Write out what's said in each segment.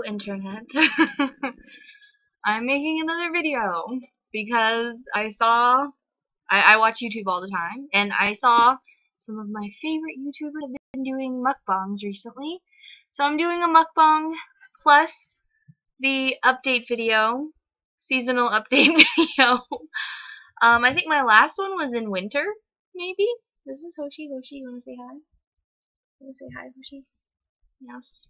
internet. I'm making another video because I watch YouTube all the time, and I saw some of my favorite YouTubers have been doing mukbangs recently. So I'm doing a mukbang plus the update video, seasonal update video. I think my last one was in winter, maybe. This is Hoshi. Hoshi, you wanna say hi? You wanna say hi, Hoshi? Yes.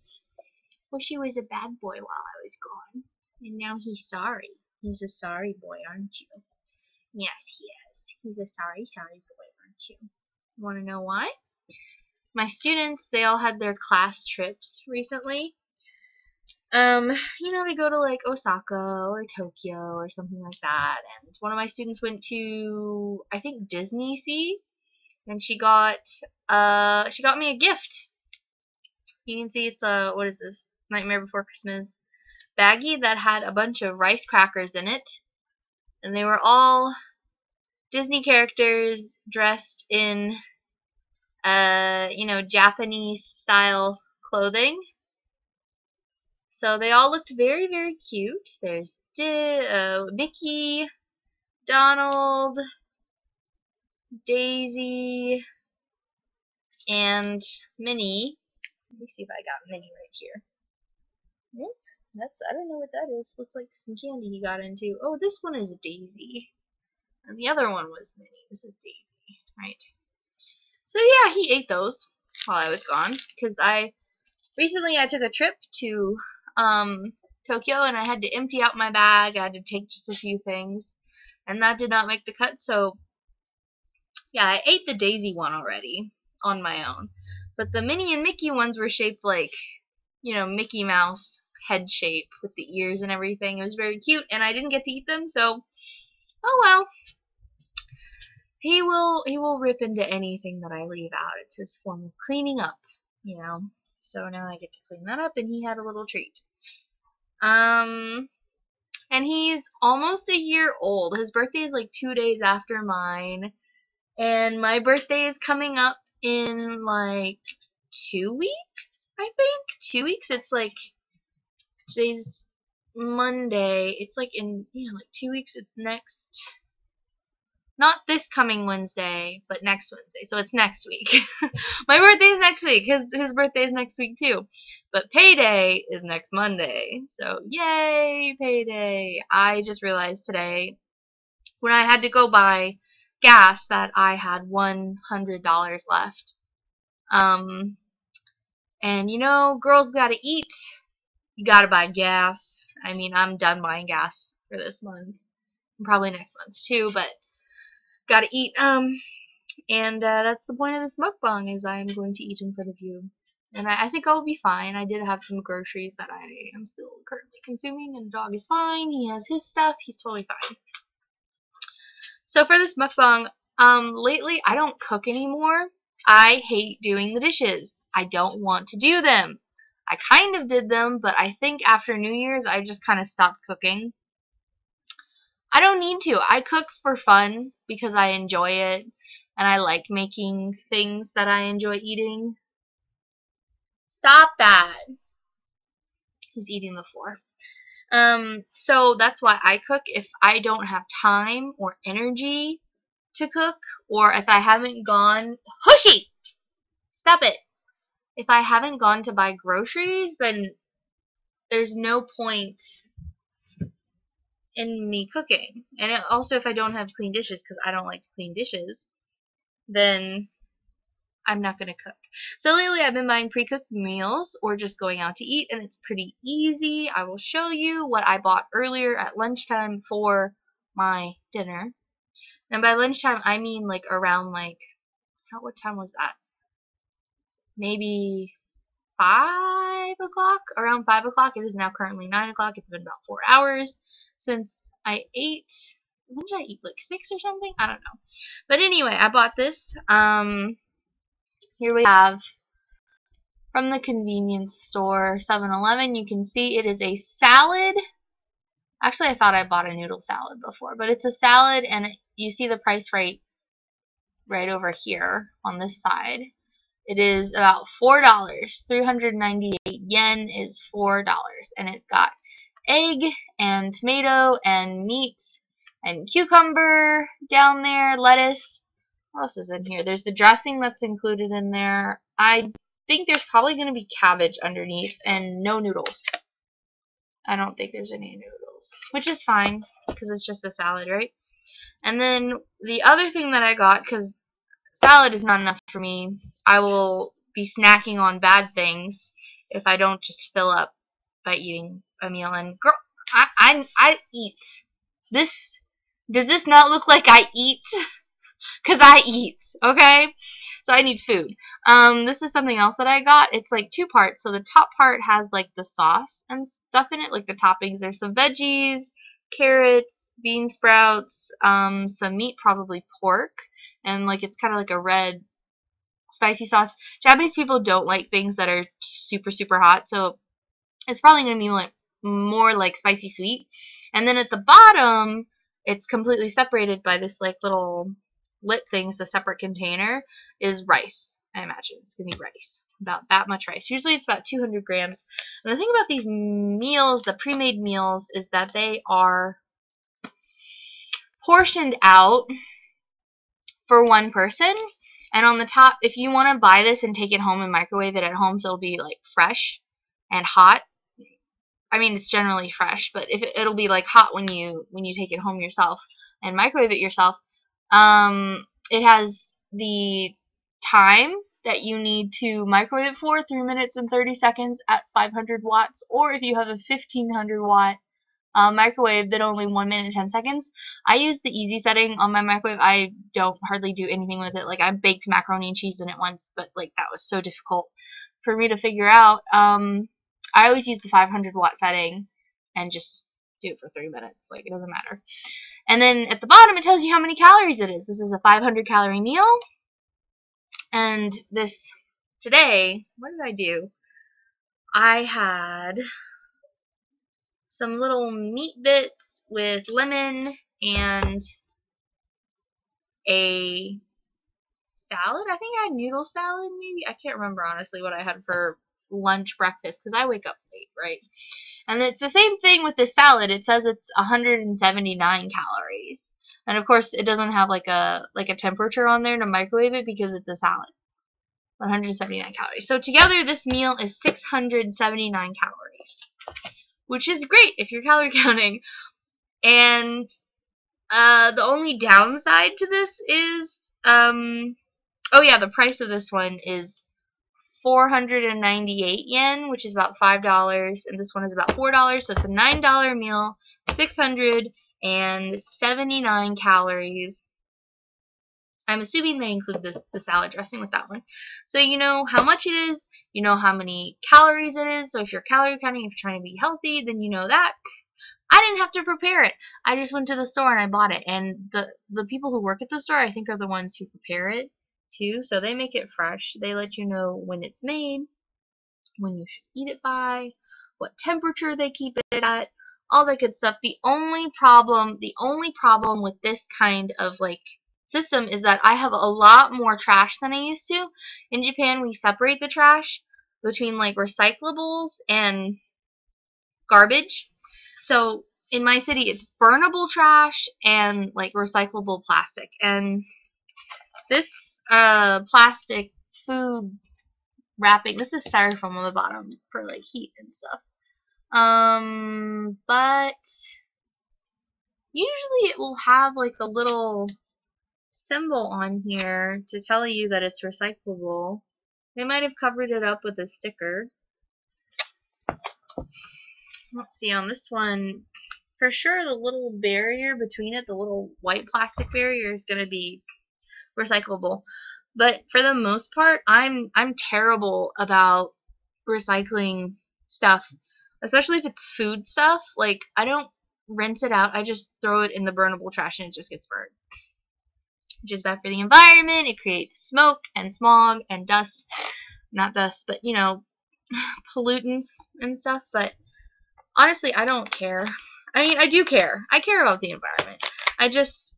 Hoshi was a bad boy while I was gone, and now he's sorry. He's a sorry boy, aren't you? Yes, he is. He's a sorry boy, aren't you? You wanna know why? My students, they all had their class trips recently. You know, they go to like Osaka or Tokyo or something like that, and one of my students went to, I think, Disney Sea, and she got me a gift. You can see it's a, what is this? Nightmare Before Christmas baggie that had a bunch of rice crackers in it, and they were all Disney characters dressed in you know, Japanese style clothing. So they all looked very, very cute. There's Mickey, Donald, Daisy, and Minnie. Let me see if I got Minnie right here. Nope, I don't know what that is. Looks like some candy he got into. Oh, this one is Daisy. And the other one was Minnie. This is Daisy, right? So yeah, he ate those while I was gone, because recently I took a trip to Tokyo, and I had to empty out my bag. I had to take just a few things, and that did not make the cut. So yeah, I ate the Daisy one already on my own, but the Minnie and Mickey ones were shaped like, you know, Mickey Mouse head shape with the ears and everything. It was very cute, and I didn't get to eat them, so oh well. He will rip into anything that I leave out. It's his form of cleaning up, you know. So now I get to clean that up, and he had a little treat. And he's almost a year old. His birthday is like 2 days after mine, and my birthday is coming up in like 2 weeks, I think. 2 weeks. It's like, today's Monday. It's like in, yeah, like 2 weeks. It's next, not this coming Wednesday, but next Wednesday. So it's next week. My birthday is next week. His birthday is next week too. But payday is next Monday. So yay, payday. I just realized today when I had to go buy gas that I had $100 left. And you know, girls gotta eat. You gotta buy gas. I mean, I'm done buying gas for this month. And probably next month too, but gotta eat, and that's the point of this mukbang, is I am going to eat in front of you. And I think I'll be fine. I did have some groceries that I am still currently consuming, and the dog is fine. He has his stuff. He's totally fine. So for this mukbang, lately I don't cook anymore. I hate doing the dishes. I don't want to do them. I kind of did them, but I think after New Year's I just kind of stopped cooking. I don't need to. I cook for fun because I enjoy it, and I like making things that I enjoy eating. Stop that. He's eating the floor. So that's why I cook. If I don't have time or energy to cook, or if I haven't gone, Hoshi! Stop it. If I haven't gone to buy groceries, then there's no point in me cooking. And also, if I don't have clean dishes, because I don't like to clean dishes, then I'm not going to cook. So lately I've been buying pre-cooked meals or just going out to eat, and it's pretty easy. I will show you what I bought earlier at lunchtime for my dinner. And by lunchtime I mean like around like, what time was that? Maybe 5 o'clock? Around 5 o'clock. It is now currently 9 o'clock. It's been about 4 hours since I ate. When did I eat? Like 6 or something? I don't know. But anyway, I bought this. Here we have from the convenience store, 7-Eleven. You can see it is a salad. Actually, I thought I bought a noodle salad before, but it's a salad, and you see the price right over here on this side. It is about $4, $398. yen is $4. And it's got egg and tomato and meat and cucumber down there, lettuce. What else is in here? There's the dressing that's included in there. I think there's probably going to be cabbage underneath and no noodles. I don't think there's any noodles, which is fine because it's just a salad, right? And then the other thing that I got, because salad is not enough for me, I will be snacking on bad things if I don't just fill up by eating a meal. And girl, I eat. Does this not look like I eat? Because I eat, okay? So I need food. This is something else that I got. It's like 2 parts. So the top part has like the sauce and stuff in it, like the toppings. There's some veggies, carrots, bean sprouts, some meat, probably pork, and like it's kind of like a red spicy sauce. Japanese people don't like things that are super, super hot, so it's probably going to be like more like spicy sweet. And then at the bottom, it's completely separated by this like little lip thing, it's a separate container, is rice. I imagine it's going to be rice. About that much rice. Usually it's about 200 grams. And the thing about these meals, the pre-made meals, is that they are portioned out for one person. And on the top, if you want to buy this and take it home and microwave it at home so it'll be like fresh and hot, I mean it's generally fresh, but if it'll be like hot when you take it home yourself and microwave it yourself, it has the time that you need to microwave it for, 3 minutes and 30 seconds at 500 watts, or if you have a 1500 watt microwave, then only 1 minute and 10 seconds. I use the easy setting on my microwave. I don't hardly do anything with it. Like I baked macaroni and cheese in it once, but like that was so difficult for me to figure out. I always use the 500 watt setting and just do it for 3 minutes. Like it doesn't matter. And then at the bottom it tells you how many calories it is. This is a 500 calorie meal. And this today, what did I do? I had some little meat bits with lemon and a salad. I think I had noodle salad maybe. I can't remember honestly what I had for lunch, breakfast, because I wake up late, right? And it's the same thing with this salad. It says it's 179 calories. And of course it doesn't have like a temperature on there to microwave it because it's a salad. 179 calories. So together this meal is 679 calories, which is great if you're calorie counting. And the only downside to this is, oh yeah, the price of this one is 498 yen, which is about $5, and this one is about $4, so it's a $9 meal, 679 calories. I'm assuming they include the salad dressing with that one. So you know how much it is, you know how many calories it is, so if you're calorie counting, if you're trying to be healthy, then you know that. I didn't have to prepare it. I just went to the store and I bought it, and the people who work at the store, I think, are the ones who prepare it too, so they make it fresh. They let you know when it's made, when you should eat it by, what temperature they keep it at, all that good stuff. The only problem with this kind of like system is that I have a lot more trash than I used to. In Japan, we separate the trash between like recyclables and garbage. So in my city, it's burnable trash and like recyclable plastic. And this plastic food wrapping, this is styrofoam on the bottom for like heat and stuff. But usually it will have like a little symbol on here to tell you that it's recyclable. They might have covered it up with a sticker. Let's see, on this one, for sure the little barrier between it, the little white plastic barrier, is going to be recyclable. But for the most part, I'm terrible about recycling stuff, especially if it's food stuff. Like, I don't rinse it out. I just throw it in the burnable trash and it just gets burned, which is bad for the environment. It creates smoke and smog and dust. Not dust, but, you know, pollutants and stuff. But honestly, I don't care. I mean, I do care. I care about the environment. I just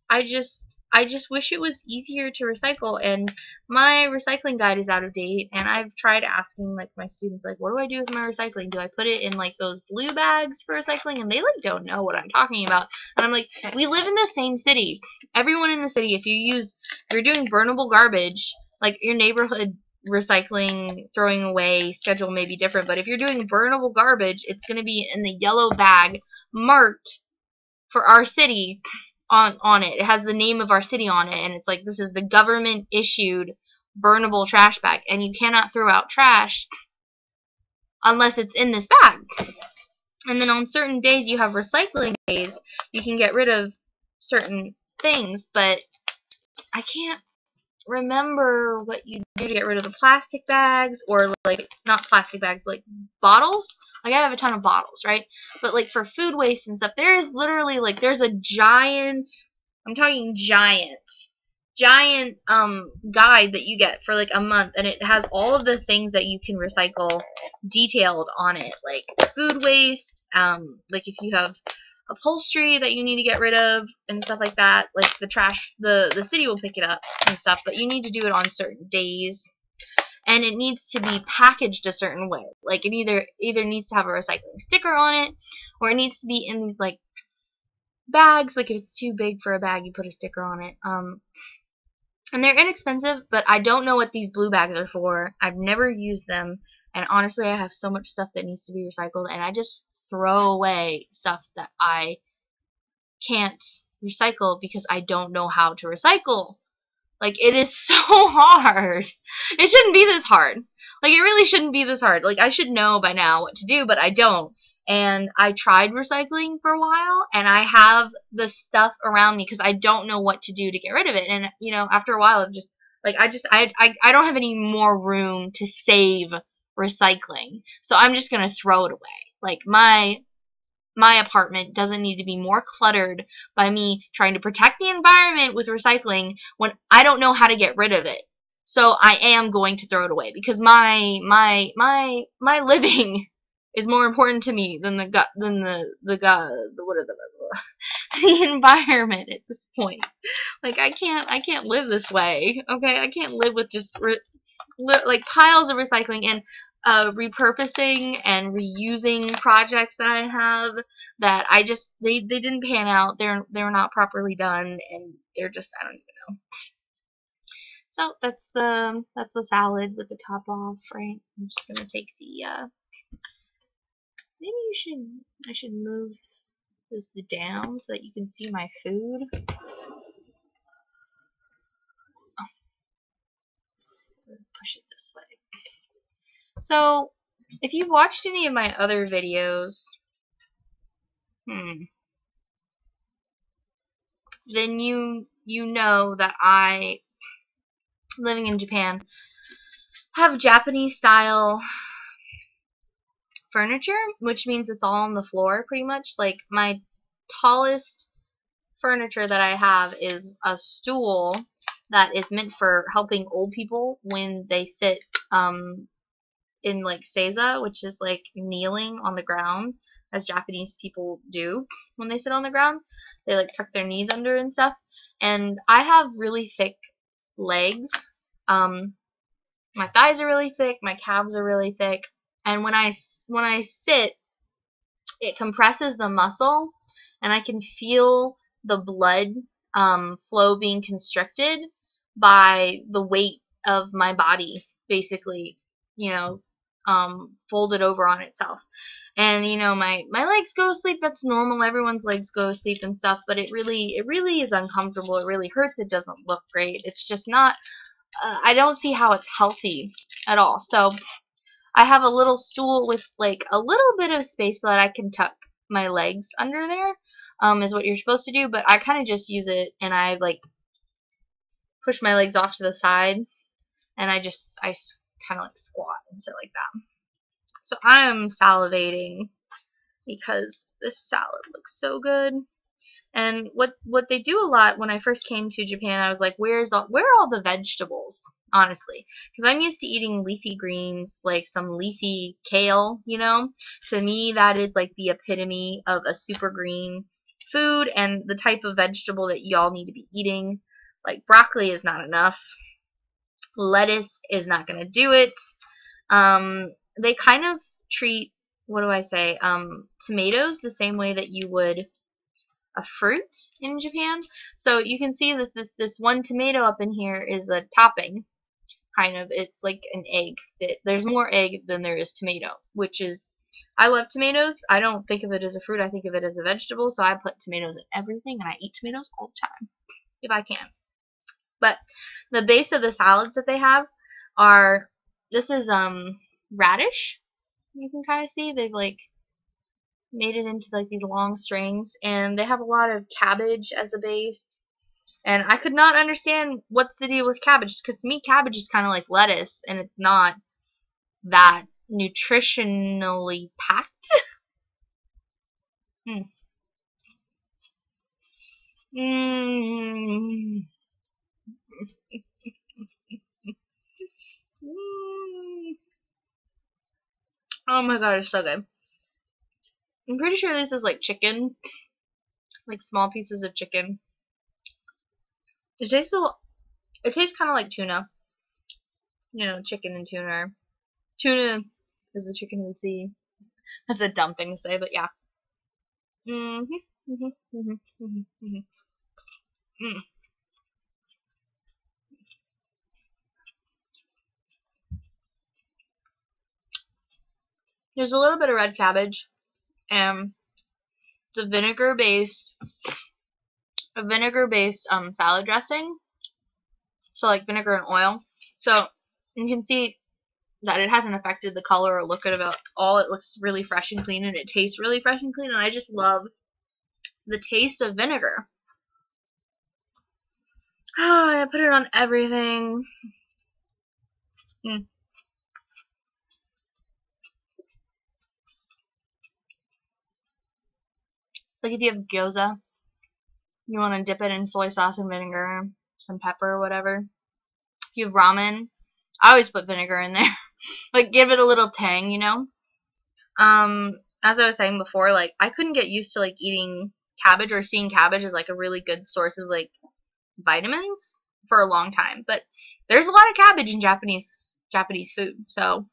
I just wish it was easier to recycle, and my recycling guide is out of date, and I've tried asking like my students, like, what do I do with my recycling? Do I put it in like those blue bags for recycling? And they like don't know what I'm talking about. And I'm like, we live in the same city. Everyone in the city, if you're doing burnable garbage, like your neighborhood recycling, throwing away schedule may be different, but if you're doing burnable garbage, it's going to be in the yellow bag marked for our city on it. It has the name of our city on it, and it's like, this is the government issued burnable trash bag, and you cannot throw out trash unless it's in this bag. And then on certain days you have recycling days, you can get rid of certain things, but I can't remember what you do to get rid of the plastic bags, or like, not plastic bags, like bottles. Like, I have a ton of bottles, right? But like for food waste and stuff, there is literally like, there's a giant, I'm talking giant guide that you get for like a month, and it has all of the things that you can recycle detailed on it, like food waste, like if you have upholstery that you need to get rid of and stuff like that, like the trash, the city will pick it up and stuff, but you need to do it on certain days, and it needs to be packaged a certain way. Like, it either needs to have a recycling sticker on it, or it needs to be in these like bags. Like, if it's too big for a bag, you put a sticker on it. And they're inexpensive, but I don't know what these blue bags are for. I've never used them, and honestly, I have so much stuff that needs to be recycled, and I just throw away stuff that I can't recycle because I don't know how to recycle. Like, it is so hard. It shouldn't be this hard. Like, it really shouldn't be this hard. Like, I should know by now what to do, but I don't. And I tried recycling for a while, and I have the stuff around me because I don't know what to do to get rid of it. And, you know, after a while, it just, like, I don't have any more room to save recycling. So I'm just going to throw it away. Like, my apartment doesn't need to be more cluttered by me trying to protect the environment with recycling when I don't know how to get rid of it. So I am going to throw it away because my living is more important to me than the environment at this point. Like, I can't live this way. Okay, I can't live with just like piles of recycling and repurposing and reusing projects that I have that they didn't pan out. They're not properly done, and they're just, I don't even know. So that's the salad with the top off, right? I'm just gonna take the maybe I should move this down so that you can see my food. Oh, push it this way. So, if you've watched any of my other videos, then you know that I, living in Japan, have Japanese style furniture, which means it's all on the floor pretty much. Like, my tallest furniture that I have is a stool that is meant for helping old people when they sit in like seiza, which is like kneeling on the ground, as Japanese people do when they sit on the ground. They like tuck their knees under and stuff. And I have really thick legs. My thighs are really thick, my calves are really thick, and when I sit, it compresses the muscle, and I can feel the blood flow being constricted by the weight of my body, basically, you know, folded over on itself. And, you know, my legs go to sleep. That's normal. Everyone's legs go to sleep and stuff, but it really is uncomfortable. It really hurts. It doesn't look great. It's just not, I don't see how it's healthy at all. So I have a little stool with like a little bit of space so that I can tuck my legs under there, is what you're supposed to do, but I kind of just use it, and I like push my legs off to the side, and I kind of like squat and sit like that. So I'm salivating because this salad looks so good. And what they do a lot, when I first came to Japan, I was like, where are all the vegetables, honestly? Because I'm used to eating leafy greens, like some leafy kale, you know? To me, that is like the epitome of a super green food and the type of vegetable that y'all need to be eating. Like, broccoli is not enough. Lettuce is not going to do it. They kind of treat, what do I say, tomatoes the same way that you would a fruit in Japan. So you can see that this one tomato up in here is a topping, kind of. It's like an egg. There's more egg than there is tomato, which is, I love tomatoes. I don't think of it as a fruit. I think of it as a vegetable, so I put tomatoes in everything, and I eat tomatoes all the time, if I can. But the base of the salads that they have are, this is radish. You can kind of see they've like made it into like these long strings, and they have a lot of cabbage as a base. And I could not understand what's the deal with cabbage, because to me cabbage is kind of like lettuce, and it's not that nutritionally packed. mm. Mm. Mm. Oh my god, it's so good. I'm pretty sure this is like chicken, like small pieces of chicken. It tastes kind of like tuna. You know, chicken and tuna. Tuna is the chicken of the sea. That's a dumb thing to say, but yeah. There's a little bit of red cabbage, and it's a vinegar-based salad dressing. So like vinegar and oil. So you can see that it hasn't affected the color or look at all. It looks really fresh and clean, and it tastes really fresh and clean, and I just love the taste of vinegar. I put it on everything. Like if you have gyoza, you want to dip it in soy sauce and vinegar, some pepper or whatever. If you have ramen, I always put vinegar in there. Like, give it a little tang, you know? As I was saying before, like, I couldn't get used to, like, eating cabbage or seeing cabbage as, like, a really good source of, like, vitamins for a long time. But there's a lot of cabbage in Japanese food, so.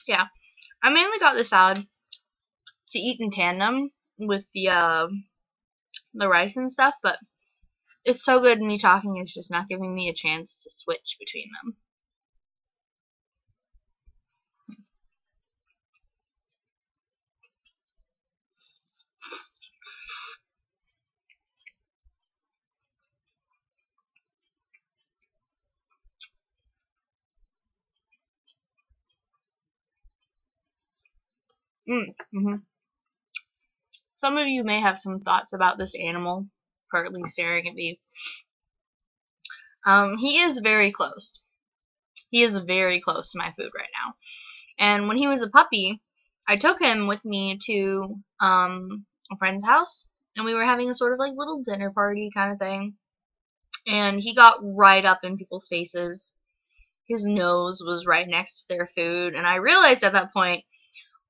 Yeah. I mainly got the salad to eat in tandem with the rice and stuff, but it's so good, and me talking is just not giving me a chance to switch between them. Some of you may have some thoughts about this animal currently staring at me. He is very close. He is very close to my food right now. And when he was a puppy, I took him with me to a friend's house, and we were having a sort of like little dinner party kind of thing. And he got right up in people's faces. His nose was right next to their food, and I realized at that point,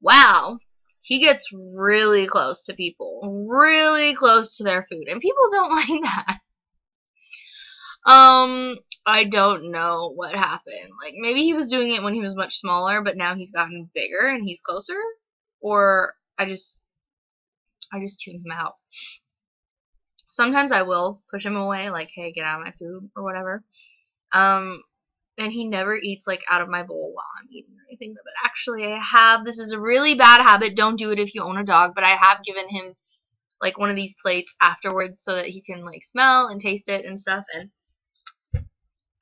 wow, he gets really close to people, really close to their food, and people don't like that. I don't know what happened. Like, maybe he was doing it when he was much smaller, but now he's gotten bigger and he's closer, or I just tune him out. Sometimes I will push him away, like, hey, get out of my food, or whatever. And he never eats, like, out of my bowl while I'm eating or anything. But actually, this is a really bad habit. Don't do it if you own a dog. But I have given him, like, one of these plates afterwards so that he can, like, smell and taste it and stuff. And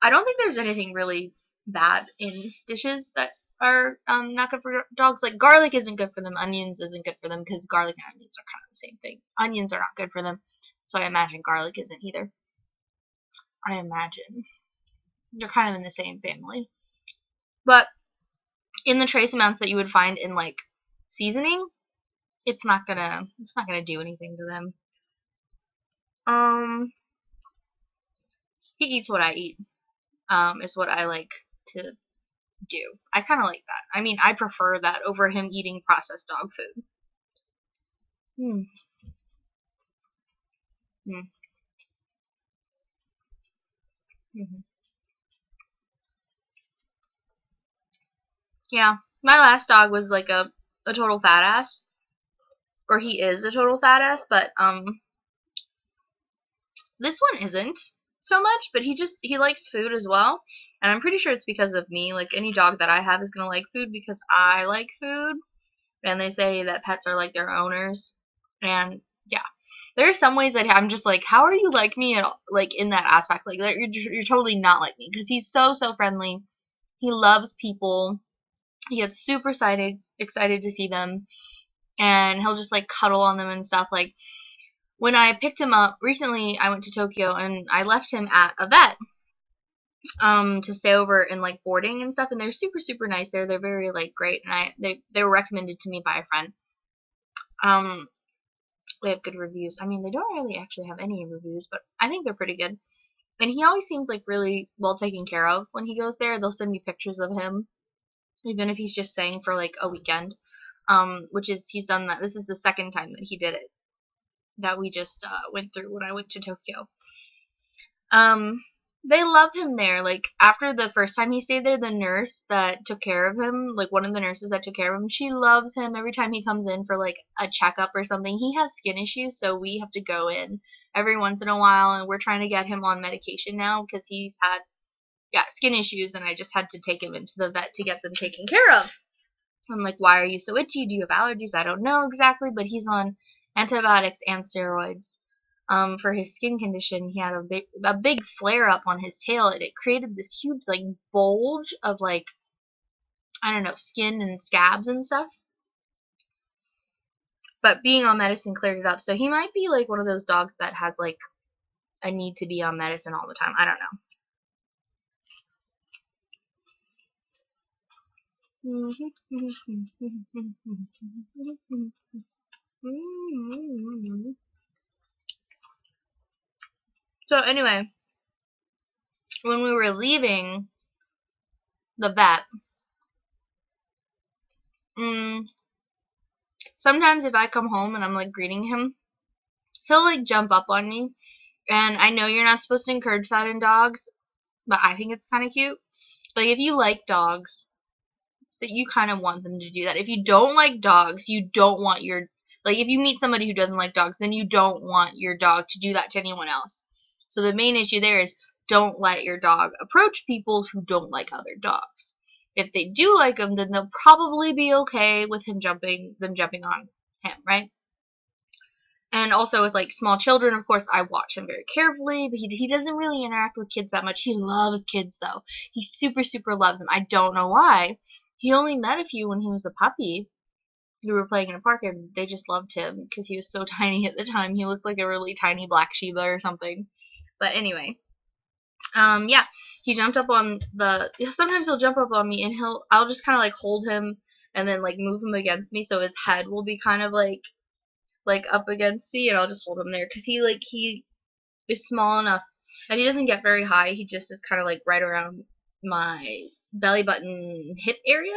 I don't think there's anything really bad in dishes that are not good for dogs. Like, garlic isn't good for them. Onions isn't good for them, because garlic and onions are kind of the same thing. Onions are not good for them. So I imagine garlic isn't either. I imagine. They're kind of in the same family. But in the trace amounts that you would find in, like, seasoning, it's not gonna do anything to them. He eats what I eat, is what I like to do. I kind of like that. I mean, I prefer that over him eating processed dog food. Mm. Mm. Mm-hmm. Yeah, my last dog was like a total fat ass, or he is a total fat ass, but this one isn't so much, but he likes food as well, and I'm pretty sure it's because of me. Like, any dog that I have is gonna like food because I like food, and they say that pets are like their owners, and yeah. There are some ways that I'm just like, how are you like me, like, in that aspect? Like, you're totally not like me, because he's so friendly. He loves people. He gets super excited to see them, and he'll just like cuddle on them and stuff. Like, when I picked him up recently, I went to Tokyo and I left him at a vet to stay over in like boarding and stuff, and they're super nice there. They're very like great, and they were recommended to me by a friend. They have good reviews. I mean, they don't really actually have any reviews, but I think they're pretty good. And he always seems like really well taken care of when he goes there. They'll send me pictures of him, even if he's just staying for like a weekend. Which is, he's done that. This is the second time that he did it, that we just went through when I went to Tokyo. They love him there. Like, after the first time he stayed there, the nurse that took care of him, like one of the nurses that took care of him, she loves him. Every time he comes in for like a checkup or something, he has skin issues, so we have to go in every once in a while, and we're trying to get him on medication now because he's had, skin issues, and I just had to take him into the vet to get them taken care of. I'm like, why are you so itchy? Do you have allergies? I don't know exactly, but he's on antibiotics and steroids. For his skin condition, he had a big flare up on his tail, and it created this huge like bulge of like, I don't know, skin and scabs and stuff. But being on medicine cleared it up, so he might be like one of those dogs that has like a need to be on medicine all the time. I don't know. So anyway, when we were leaving the vet, sometimes if I come home and I'm like greeting him, he'll like jump up on me. And I know you're not supposed to encourage that in dogs, but I think it's kind of cute. Like, if you like dogs, that you kind of want them to do that. If you don't like dogs, you don't want your, like, if you meet somebody who doesn't like dogs, then you don't want your dog to do that to anyone else. So the main issue there is, don't let your dog approach people who don't like other dogs. If they do like them, then they'll probably be okay with them jumping on him, right? And also with like small children, of course, I watch him very carefully, but he doesn't really interact with kids that much. He loves kids though. He super loves them. I don't know why. He only met a few when he was a puppy. We were playing in a park, and they just loved him because he was so tiny at the time. He looked like a really tiny black Shiba or something. But anyway, yeah, he jumped up on sometimes he'll jump up on me, and I'll just kind of like hold him and then like move him against me, so his head will be kind of like up against me, and I'll just hold him there because he is small enough that he doesn't get very high. He just is kind of like right around my belly button hip area.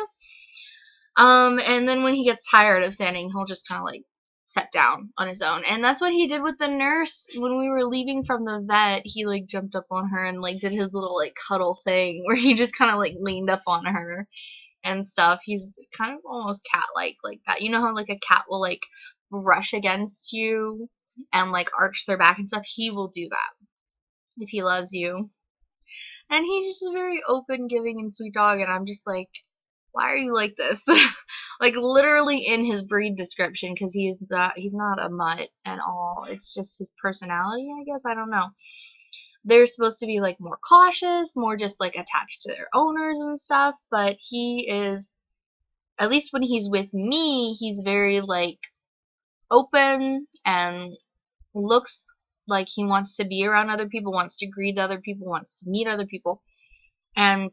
And then when he gets tired of standing, he'll just kind of like set down on his own. And that's what he did with the nurse when we were leaving from the vet. He like jumped up on her and like did his little like cuddle thing where he just kind of like leaned up on her and stuff. He's kind of almost cat-like like that. You know how like a cat will like brush against you and like arch their back and stuff? He will do that if he loves you. And he's just a very open, giving, and sweet dog, and I'm just like, why are you like this? Like, literally in his breed description, because he's not a mutt at all. It's just his personality, I guess. I don't know. They're supposed to be like more cautious, more just like attached to their owners and stuff, but he is, at least when he's with me, he's very like open and looks like he wants to be around other people, wants to greet other people, wants to meet other people, and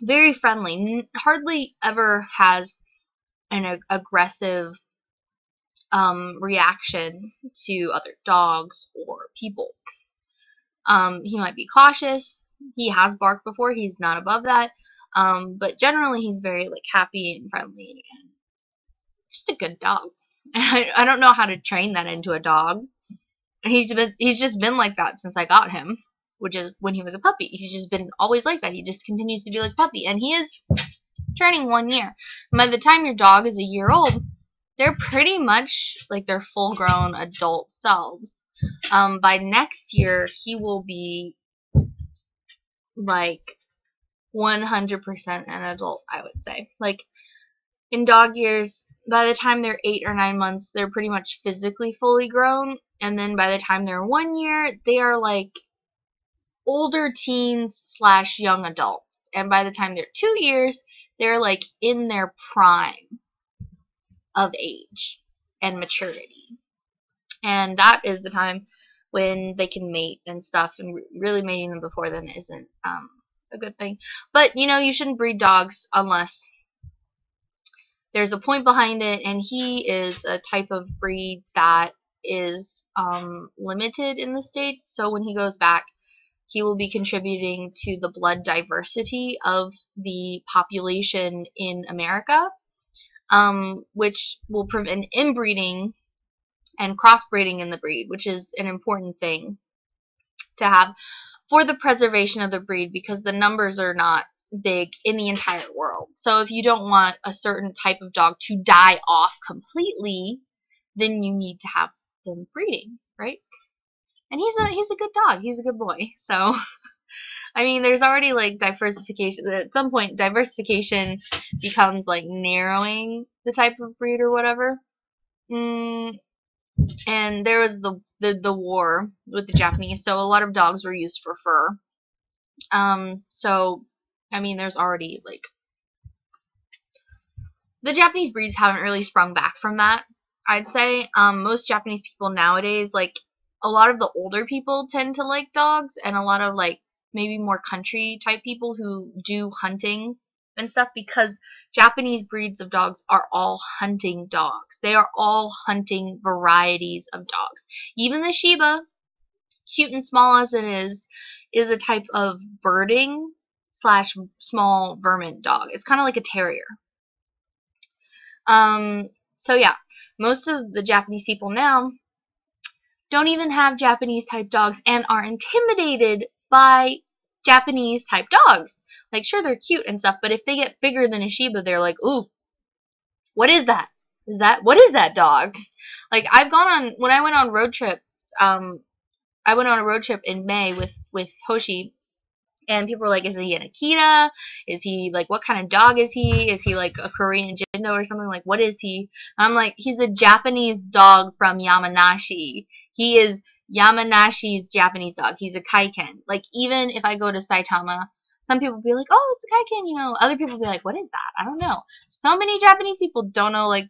very friendly. Hardly ever has an aggressive reaction to other dogs or people. He might be cautious, He has barked before. He's not above that. But generally he's very like happy and friendly and just a good dog. I don't know how to train that into a dog. He's just been like that since I got him, which is when he was a puppy. He's just been always like that. He just continues to be like a puppy, and he is turning 1 year. And by the time your dog is a year old, they're pretty much like their full-grown adult selves. By next year, he will be like 100% an adult, I would say. Like in dog years, by the time they're 8 or 9 months, they're pretty much physically fully grown. And then by the time they're 1 year, they are like older teens / young adults. And by the time they're 2 years, they're like in their prime of age and maturity. And that is the time when they can mate and stuff. And really mating them before then isn't a good thing. But, you know, you shouldn't breed dogs unless there's a point behind it, and he is a type of breed that is limited in the States. So when he goes back, he will be contributing to the blood diversity of the population in America, which will prevent inbreeding and crossbreeding in the breed, which is an important thing to have for the preservation of the breed, because the numbers are not big in the entire world. So if you don't want a certain type of dog to die off completely, then you need to have them breeding, right? And he's a good dog. He's a good boy. So I mean, there's already like diversification. At some point, diversification becomes like narrowing the type of breed or whatever. And there was the war with the Japanese, so a lot of dogs were used for fur. So I mean, there's already like the Japanese breeds haven't really sprung back from that, I'd say. Most Japanese people nowadays, like a lot of the older people tend to like dogs, and a lot of like maybe more country type people who do hunting and stuff, because Japanese breeds of dogs are all hunting dogs. They are all hunting varieties of dogs. Even the Shiba, cute and small as it is a type of birding / small vermin dog. It's kind of like a terrier. So yeah, most of the Japanese people now don't even have Japanese type dogs and are intimidated by Japanese type dogs. Like, sure, they're cute and stuff, but if they get bigger than a Shiba, they're like, ooh, what is that? What is that dog? Like, when I went on road trips, I went on a road trip in May with Hoshi, and people were like, is he an Akita? Is he, like, what kind of dog is he? Is he, like, a Korean Jindo or something? Like, what is he? I'm like, he's a Japanese dog from Yamanashi. He is Yamanashi's Japanese dog. He's a Kaiken. Like, even if I go to Saitama, some people will be like, oh, it's a Kaiken, you know. Other people will be like, what is that? I don't know. So many Japanese people don't know, like,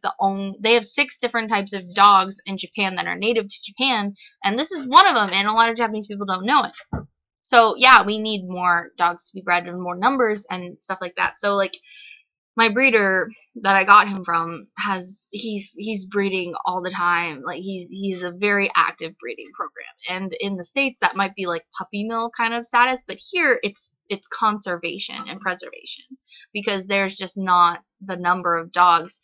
they have 6 different types of dogs in Japan that are native to Japan, and this is one of them, and a lot of Japanese people don't know it. So, yeah, we need more dogs to be bred in more numbers and stuff like that. So, like, my breeder that I got him from he's breeding all the time. Like, he's a very active breeding program. And in the States, that might be like puppy mill kind of status, but here it's conservation and preservation, because there's just not the number of dogs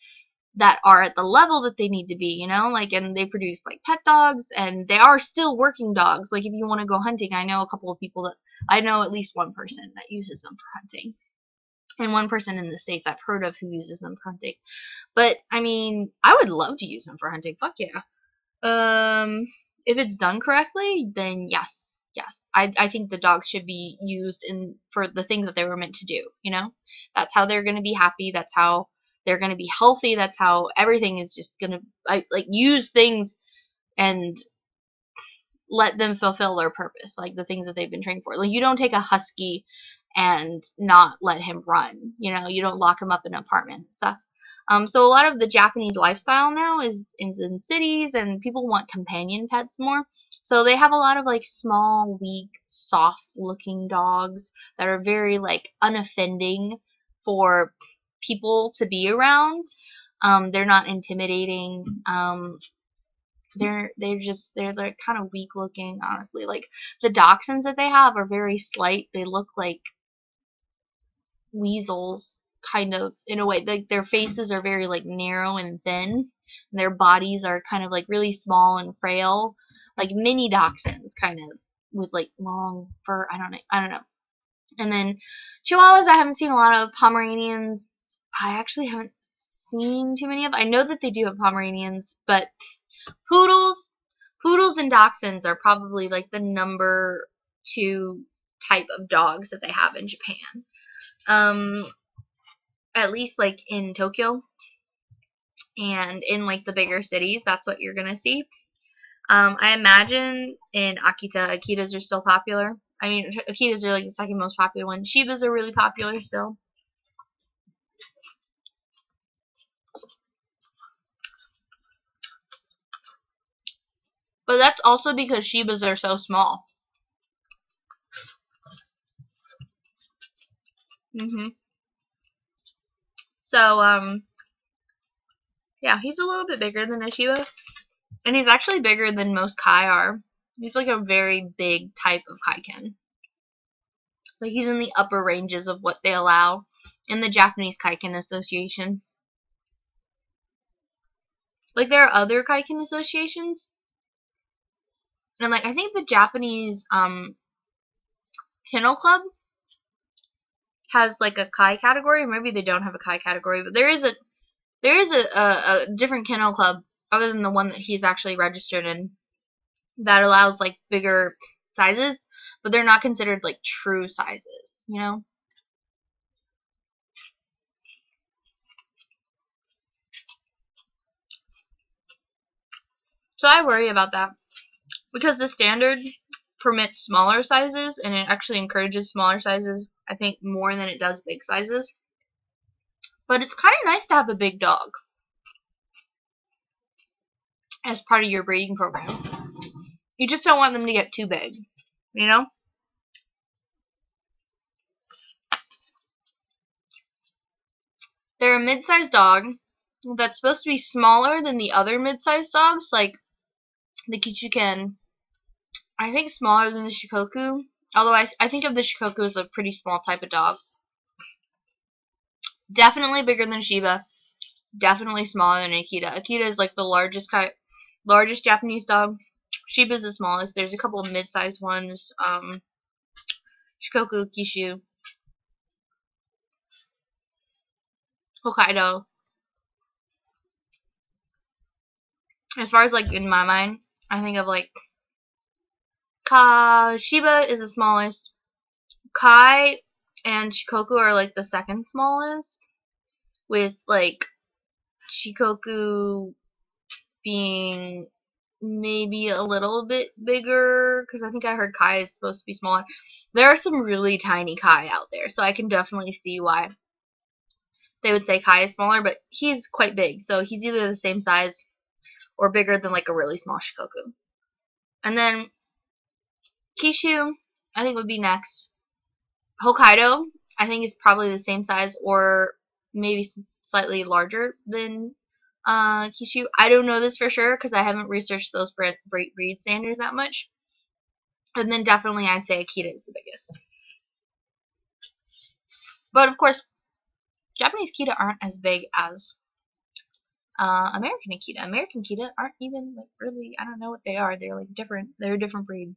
that are at the level that they need to be, you know, like, and they produce like pet dogs, and they are still working dogs. Like, if you want to go hunting, I know a couple of people I know at least one person that uses them for hunting, and one person in the States I've heard of who uses them for hunting. But I mean, I would love to use them for hunting. Fuck yeah. If it's done correctly, then yes. I think the dogs should be used for the things that they were meant to do, you know? That's how they're going to be happy. That's how they're going to be healthy. That's how everything is just going to, like, use things and let them fulfill their purpose, like the things that they've been trained for. Like, you don't take a husky and not let him run, you know? You don't lock him up in an apartment and stuff. So a lot of the Japanese lifestyle now is in cities, and people want companion pets more. So they have a lot of like small, weak, soft-looking dogs that are very like unoffending for people to be around. They're not intimidating. they're like kind of weak looking, honestly. Like the dachshunds that they have are very slight. They look like weasels, kind of, in a way. Like their faces are very like narrow and thin, and their bodies are kind of like really small and frail, like mini dachshunds, kind of, with like long fur. I don't know. And then Chihuahuas, I haven't seen a lot of. Pomeranians, I actually haven't seen too many of. I know that they do have Pomeranians, but Poodles and Dachshunds are probably like the number 2 type of dogs that they have in Japan. At least like in Tokyo and in like the bigger cities, that's what you're gonna see. I imagine in Akita, Akitas are still popular. I mean, Akitas are like the second most popular one. Shibas are really popular still. But that's also because Shibas are so small. So, yeah, he's a little bit bigger than a Shiba. And he's actually bigger than most Kai are. He's like a very big type of Kaiken. Like he's in the upper ranges of what they allow in the Japanese Kaiken Association. Like there are other Kaiken associations. And like I think the Japanese Kennel Club has like a Kai category. Maybe they don't have a Kai category, but there is a different Kennel Club other than the one that he's actually registered in that allows like bigger sizes, but they're not considered like true sizes, you know? So I worry about that because the standard permits smaller sizes and it actually encourages smaller sizes, I think, more than it does big sizes. But it's kind of nice to have a big dog as part of your breeding program. You just don't want them to get too big, you know? They're a mid-sized dog that's supposed to be smaller than the other mid-sized dogs, like the Kichuken. I think smaller than the Shikoku, although I think of the Shikoku as a pretty small type of dog. Definitely bigger than Shiba. Definitely smaller than Akita. Akita is like the largest Japanese dog. Shiba is the smallest. There's a couple of mid-sized ones. Shikoku, Kishu, Hokkaido. As far as like in my mind, I think of like Shiba is the smallest. Kai and Shikoku are like the second smallest, with like Shikoku being maybe a little bit bigger, because I think I heard Kai is supposed to be smaller. There are some really tiny Kai out there, so I can definitely see why they would say Kai is smaller, but he's quite big, so he's either the same size or bigger than like a really small Shikoku. And then Kishu, I think, would be next. Hokkaido, I think, is probably the same size or maybe slightly larger than Kishu. I don't know this for sure because I haven't researched those breed standards that much. And then definitely I'd say Akita is the biggest. But of course, Japanese Akita aren't as big as American Akita. American Akita aren't even like really, I don't know what they are. They're like different. They're a different breed.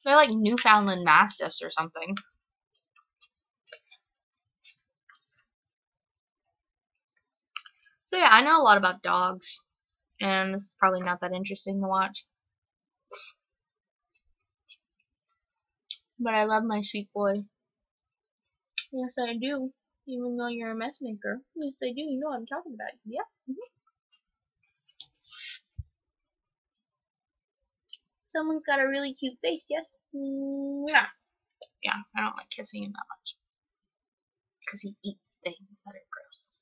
They're like Newfoundland Mastiffs or something. So yeah, I know a lot about dogs, and this is probably not that interesting to watch. But I love my sweet boy. Yes, I do. Even though you're a mess maker. Yes, I do. You know what I'm talking about. Yeah. Someone's got a really cute face, yes? Mwah. Yeah, I don't like kissing him that much. Because he eats things that are gross.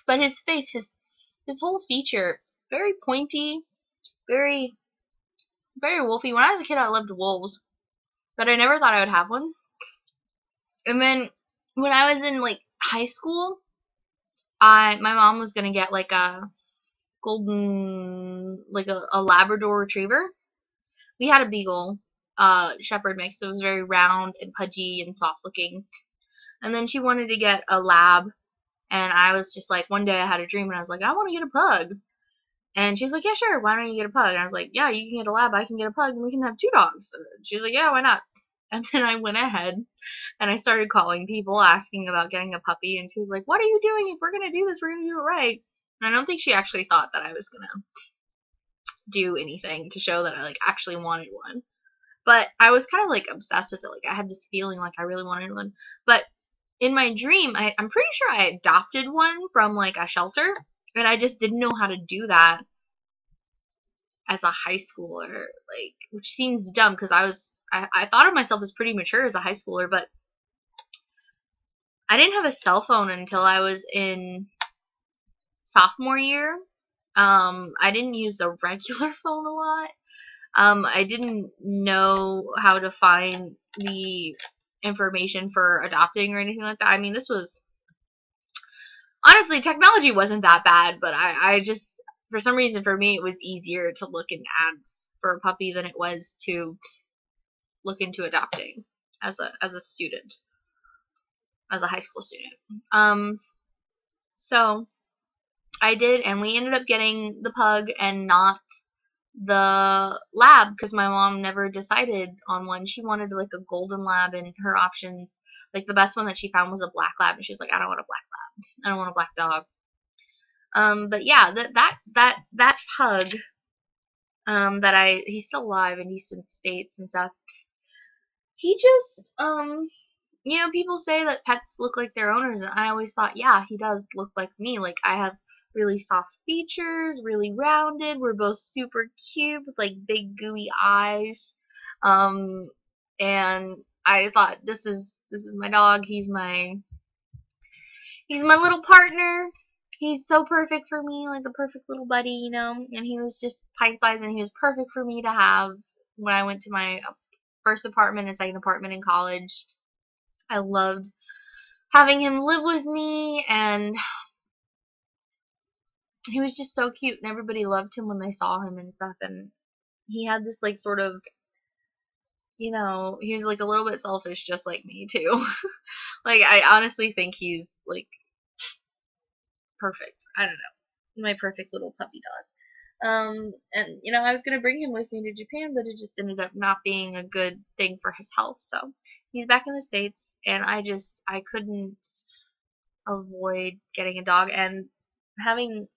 But his face, his whole feature, very pointy, very wolfy. When I was a kid, I loved wolves, but I never thought I would have one. And then when I was in like high school, my mom was gonna get like a golden, like a Labrador Retriever. We had a Beagle Shepherd mix, so it was very round and pudgy and soft looking. And then she wanted to get a Lab, and I was just like, one day I had a dream, and I was like, I want to get a pug. And she was like, yeah, sure, why don't you get a pug? And I was like, yeah, you can get a Lab, I can get a pug, and we can have 2 dogs. And she was like, yeah, why not? And then I went ahead, and I started calling people, asking about getting a puppy, and she was like, what are you doing? If we're going to do this, we're going to do it right. And I don't think she actually thought that I was going to do anything to show that I, like, actually wanted one. But I was kind of, like, obsessed with it. Like, I had this feeling like I really wanted one. But in my dream, I'm pretty sure I adopted one from, like, a shelter, and I just didn't know how to do that as a high schooler, like, which seems dumb because I thought of myself as pretty mature as a high schooler, but I didn't have a cell phone until I was in sophomore year. I didn't use a regular phone a lot. I didn't know how to find the information for adopting or anything like that. I mean, this was, honestly, technology wasn't that bad, but I just, for some reason, for me, it was easier to look in ads for a puppy than it was to look into adopting as a student, as a high school student. So I did, and we ended up getting the pug and not the Lab because my mom never decided on one. She wanted like a golden Lab, and her options, like the best one that she found was a black Lab, and she was like, I don't want a black Lab. I don't want a black dog. But yeah, that pug, he's still alive in Eastern States and stuff. He just, you know, people say that pets look like their owners, and I always thought, yeah, he does look like me. Like, I have really soft features, really rounded. We're both super cute with like big gooey eyes. And I thought, this is my dog. He's my little partner. He's so perfect for me, like a perfect little buddy, you know. And he was just pint sized, and he was perfect for me to have when I went to my first apartment and second apartment in college. I loved having him live with me, and he was just so cute, and everybody loved him when they saw him and stuff. And he had this like sort of, you know, he was like a little bit selfish, just like me too. Like, I honestly think he's like perfect. I don't know, my perfect little puppy dog. And you know, I was gonna bring him with me to Japan, but it just ended up not being a good thing for his health. So he's back in the States, and I couldn't avoid getting a dog, and having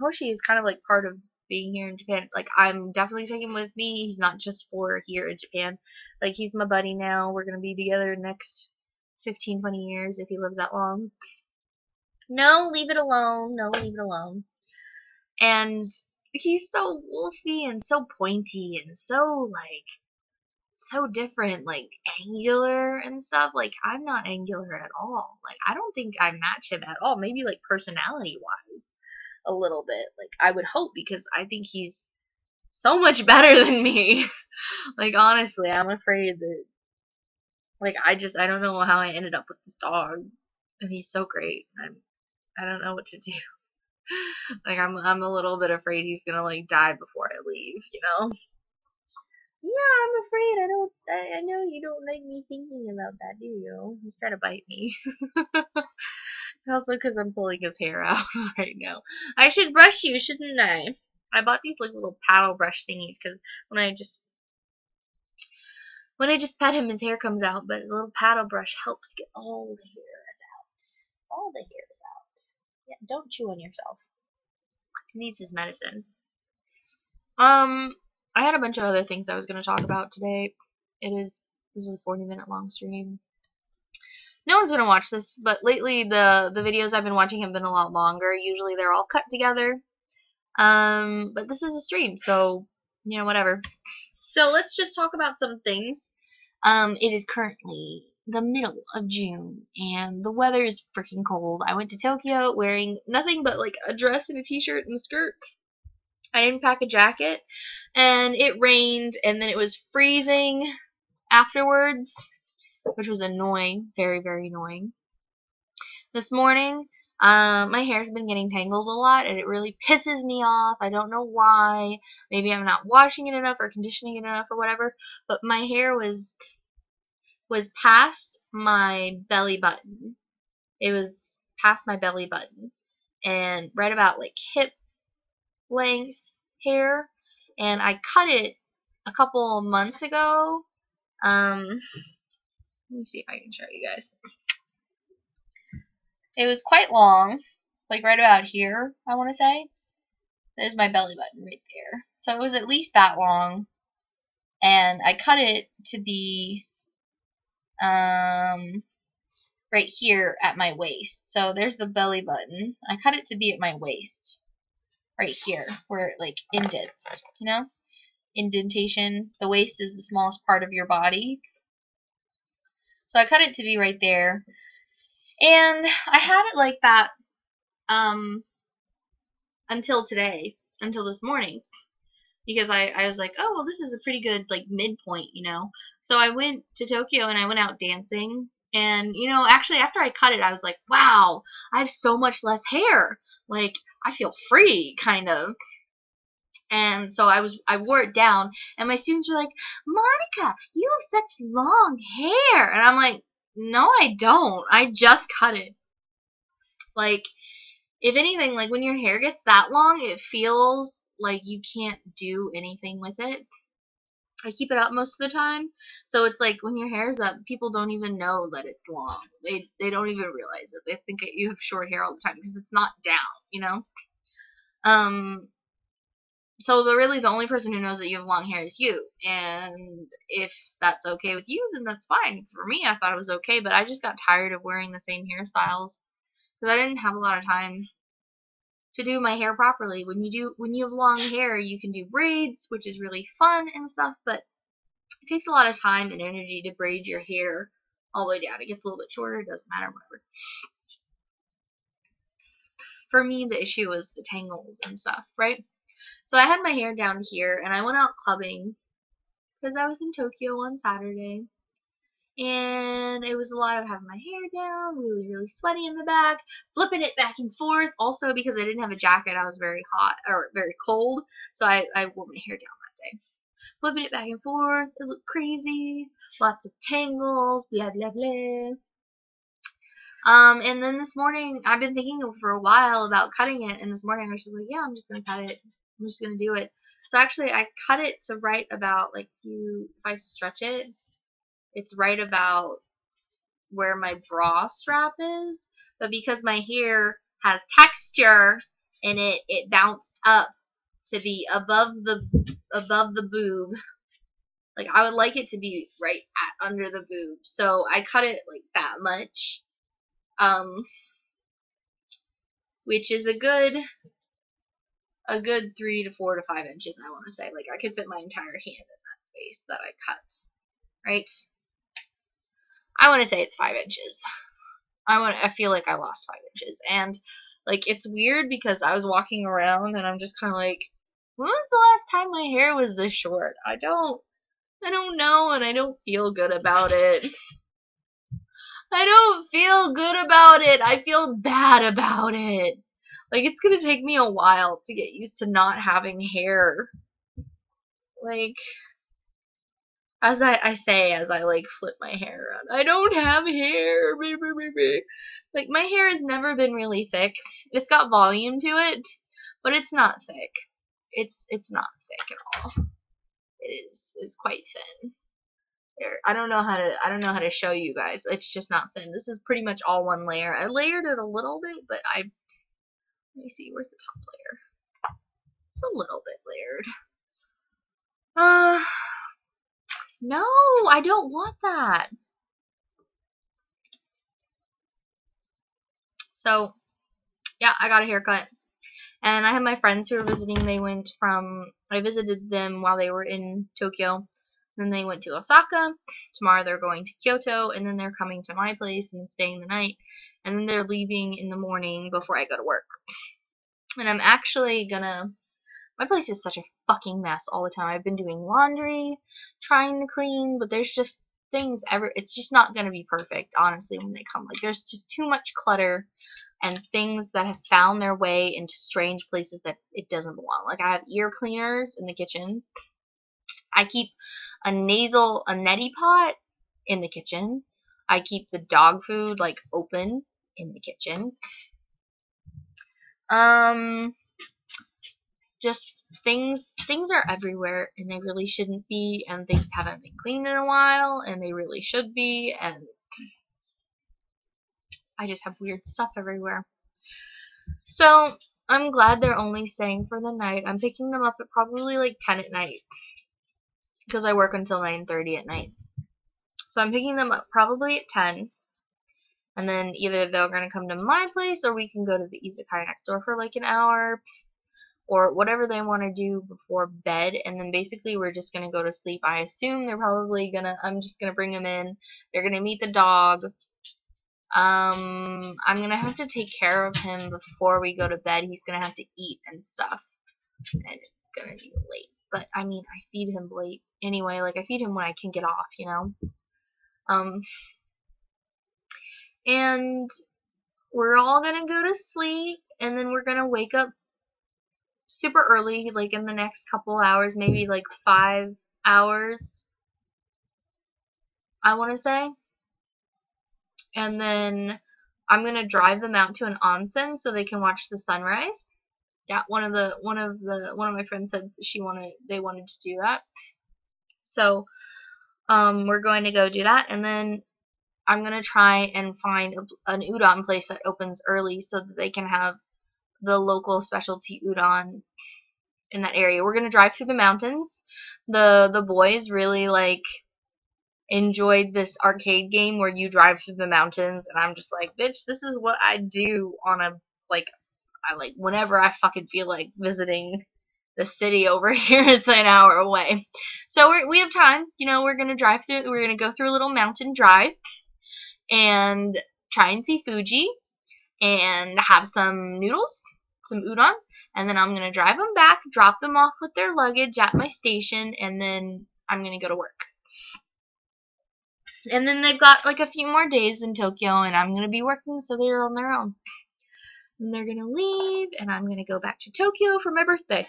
Hoshi is kind of like part of being here in Japan. Like, I'm definitely taking him with me. He's not just for here in Japan. Like, he's my buddy now. We're gonna be together next 15, 20 years if he lives that long. No, leave it alone. No, leave it alone. And he's so wolfy and so pointy and so, like, so different, like, angular and stuff. Like, I'm not angular at all. Like, I don't think I match him at all. Maybe, like, personality-wise, a little bit. Like, I would hope, because I think he's so much better than me. Like, honestly, I'm afraid that, like, I don't know how I ended up with this dog. And he's so great. I don't know what to do. Like, I'm a little bit afraid he's gonna, like, die before I leave, you know? Yeah, I'm afraid. I know you don't like me thinking about that, do you? He's trying to bite me. Also, because I'm pulling his hair out right now. I should brush you, shouldn't I? I bought these, like, little paddle brush thingies, because when I just pet him, his hair comes out, but a little paddle brush helps get all the hairs out. All the hairs out. Yeah, don't chew on yourself. He needs his medicine. I had a bunch of other things I was going to talk about today. This is a 40-minute long stream. No one's going to watch this, but lately the videos I've been watching have been a lot longer. Usually they're all cut together. But this is a stream, so, you know, whatever. So let's just talk about some things. It is currently the middle of June, and the weather is freaking cold. I went to Tokyo wearing nothing but, like, a dress and a t-shirt and a skirt. I didn't pack a jacket, and it rained, and then it was freezing afterwards, which was annoying, very, very annoying. This morning, my hair's been getting tangled a lot, and it really pisses me off. I don't know why. Maybe I'm not washing it enough or conditioning it enough or whatever. But my hair was past my belly button. It was past my belly button, and right about like hip length hair. And I cut it a couple months ago. Let me see if I can show you guys. It was quite long, like right about here, I want to say. There's my belly button right there. So it was at least that long. And I cut it to be right here at my waist. So there's the belly button. I cut it to be at my waist. Right here, where it like indents, you know? Indentation. The waist is the smallest part of your body. So I cut it to be right there. And I had it like that until today, until this morning, because I was like, oh, well, this is a pretty good like midpoint, you know. So I went to Tokyo and I went out dancing, and you know, actually after I cut it, I was like, wow, I have so much less hair. Like I feel free, kind of. And so I wore it down, and my students were like, Monica, you have such long hair, and I'm like, no, I don't. I just cut it. Like, if anything, like when your hair gets that long, it feels like you can't do anything with it. I keep it up most of the time, so it's like when your hair's up, people don't even know that it's long. They don't even realize it. They think that you have short hair all the time because it's not down, you know. So really the only person who knows that you have long hair is you, and if that's okay with you, then that's fine. For me, I thought it was okay, but I just got tired of wearing the same hairstyles because I didn't have a lot of time to do my hair properly. When you have long hair, you can do braids, which is really fun and stuff, but it takes a lot of time and energy to braid your hair all the way down. It gets a little bit shorter, it doesn't matter, whatever. For me, the issue was the tangles and stuff, right? So I had my hair down here, and I went out clubbing because I was in Tokyo on Saturday. And it was a lot of having my hair down, really, really sweaty in the back, flipping it back and forth. Also, because I didn't have a jacket, I was very hot, or very cold, so I wore my hair down that day. Flipping it back and forth, it looked crazy, lots of tangles, blah, blah, blah. And then this morning, I've been thinking for a while about cutting it, and this morning I was just like, yeah, I'm just going to cut it. I'm just going to do it. So actually, I cut it to right about, like, if I stretch it, it's right about where my bra strap is. But because my hair has texture and it bounced up to be above the boob. Like, I would like it to be right under the boob. So I cut it like that much. Which is a good 3 to 4 to 5 inches, I want to say. Like, I could fit my entire hand in that space that I cut, right? I want to say it's 5 inches. I feel like I lost 5 inches, and like it's weird because I was walking around and I'm just kind of like, when was the last time my hair was this short? I don't know, and I don't feel good about it. I don't feel good about it. I feel bad about it. Like, it's gonna take me a while to get used to not having hair. Like, as I say as I, like, flip my hair around, I don't have hair. Like, my hair has never been really thick. It's got volume to it, but it's not thick. It's not thick at all. It's quite thin. I don't know how to show you guys. It's just not thin. This is pretty much all one layer. I layered it a little bit, but let me see, where's the top layer? It's a little bit layered. No, I don't want that. So, yeah, I got a haircut. And I have my friends who are visiting. I visited them while they were in Tokyo. Then they went to Osaka. Tomorrow they're going to Kyoto, and then they're coming to my place and staying the night. And then they're leaving in the morning before I go to work. And I'm actually my place is such a fucking mess all the time. I've been doing laundry, trying to clean, but there's just things ever. It's just not going to be perfect, honestly, when they come. Like, there's just too much clutter and things that have found their way into strange places that it doesn't belong. Like, I have ear cleaners in the kitchen. I keep a neti pot in the kitchen. I keep the dog food, like, open in the kitchen. Just things are everywhere, and they really shouldn't be, and things haven't been cleaned in a while, and they really should be, and I just have weird stuff everywhere. So, I'm glad they're only staying for the night. I'm picking them up at probably like 10 at night, because I work until 9:30 at night. So I'm picking them up probably at 10, and then either they're going to come to my place, or we can go to the izakaya next door for like an hour, or whatever they want to do before bed, and then basically we're just going to go to sleep. I assume they're probably going to, I'm just going to bring them in, they're going to meet the dog. I'm going to have to take care of him before we go to bed. He's going to have to eat and stuff, and it's going to be late. But, I mean, I feed him late anyway. Like, I feed him when I can get off, you know? And we're all going to go to sleep, and then we're going to wake up super early, like in the next couple hours, maybe like 5 hours, I want to say. And then I'm going to drive them out to an onsen so they can watch the sunrise. Yeah, one of my friends said they wanted to do that. So, we're going to go do that, and then I'm going to try and find an udon place that opens early so that they can have the local specialty udon in that area. We're going to drive through the mountains. The boys really, like, enjoyed this arcade game where you drive through the mountains, and I'm just like, bitch, this is what I do on a, like, whenever I fucking feel like visiting the city over here is an hour away. So we have time, you know, we're going to go through a little mountain drive and try and see Fuji and have some noodles, some udon, and then I'm going to drive them back, drop them off with their luggage at my station, and then I'm going to go to work. And then they've got like a few more days in Tokyo, and I'm going to be working, so they're on their own. And they're going to leave, and I'm going to go back to Tokyo for my birthday.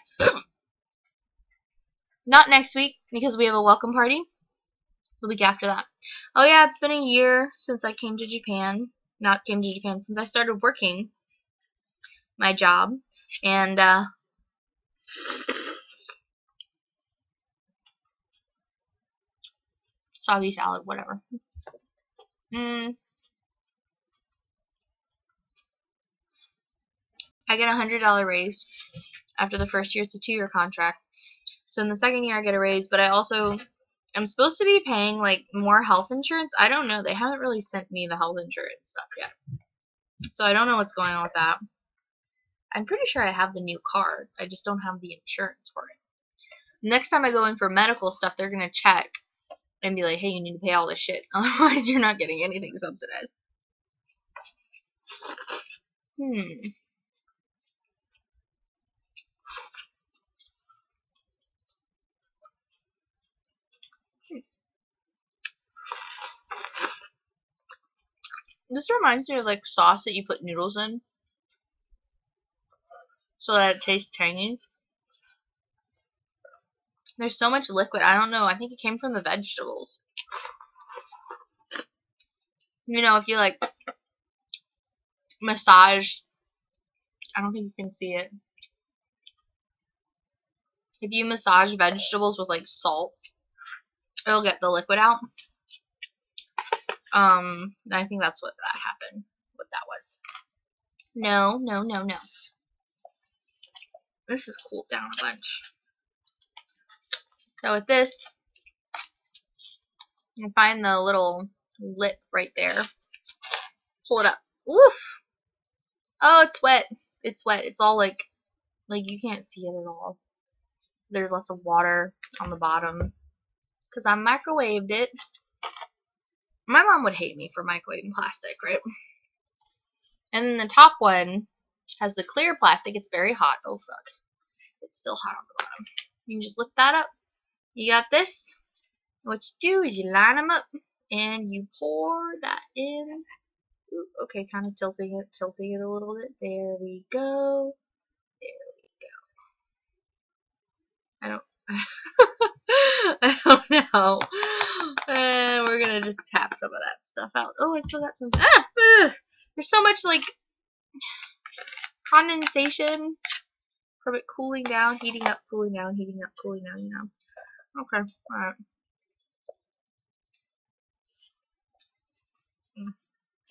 Not next week, because we have a welcome party. The week after that. Oh yeah, it's been a year since I came to Japan. Since I started working my job. And, soggy salad, whatever. I get a $100 raise after the first year. It's a 2-year contract. So in the second year I get a raise, but I also am supposed to be paying like more health insurance. I don't know. They haven't really sent me the health insurance stuff yet. So I don't know what's going on with that. I'm pretty sure I have the new card. I just don't have the insurance for it. Next time I go in for medical stuff, they're going to check and be like, hey, you need to pay all this shit. Otherwise, you're not getting anything subsidized. This reminds me of like sauce that you put noodles in so that it tastes tangy. There's so much liquid. I don't know. I think it came from the vegetables. You know, if you like massage, I don't think you can see it. If you massage vegetables with like salt, it'll get the liquid out. I think that's what that happened. What that was. No. This has cooled down a bunch. So with this, you can find the little lip right there. Pull it up. Oof! Oh, it's wet. It's wet. It's all like you can't see it at all. There's lots of water on the bottom. Because I microwaved it. My mom would hate me for microwaving plastic, right? And then the top one has the clear plastic. It's very hot. Oh, fuck. It's still hot on the bottom. You can just lift that up. You got this. What you do is you line them up. and you pour that in. Ooh, okay, kind of tilting it a little bit. There we go. There we go. I don't I don't know. And we're gonna just tap some of that stuff out. Oh, I still got some. There's so much like condensation from it cooling down, heating up, cooling down, heating up, cooling down, you know. Okay, alright.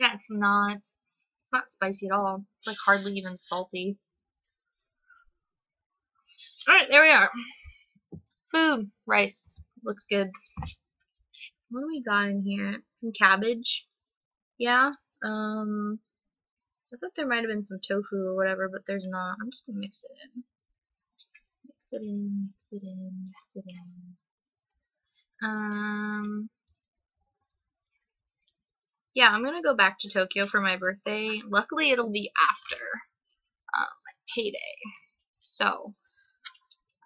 Yeah, it's not spicy at all. It's like hardly even salty. Alright, there we are. Food, rice. Looks good. What do we got in here? Some cabbage. Yeah. I thought there might have been some tofu or whatever, but there's not. I'm just gonna mix it in. Mix it in, mix it in, mix it in. Yeah, I'm gonna go back to Tokyo for my birthday. Luckily, it'll be after my payday. So,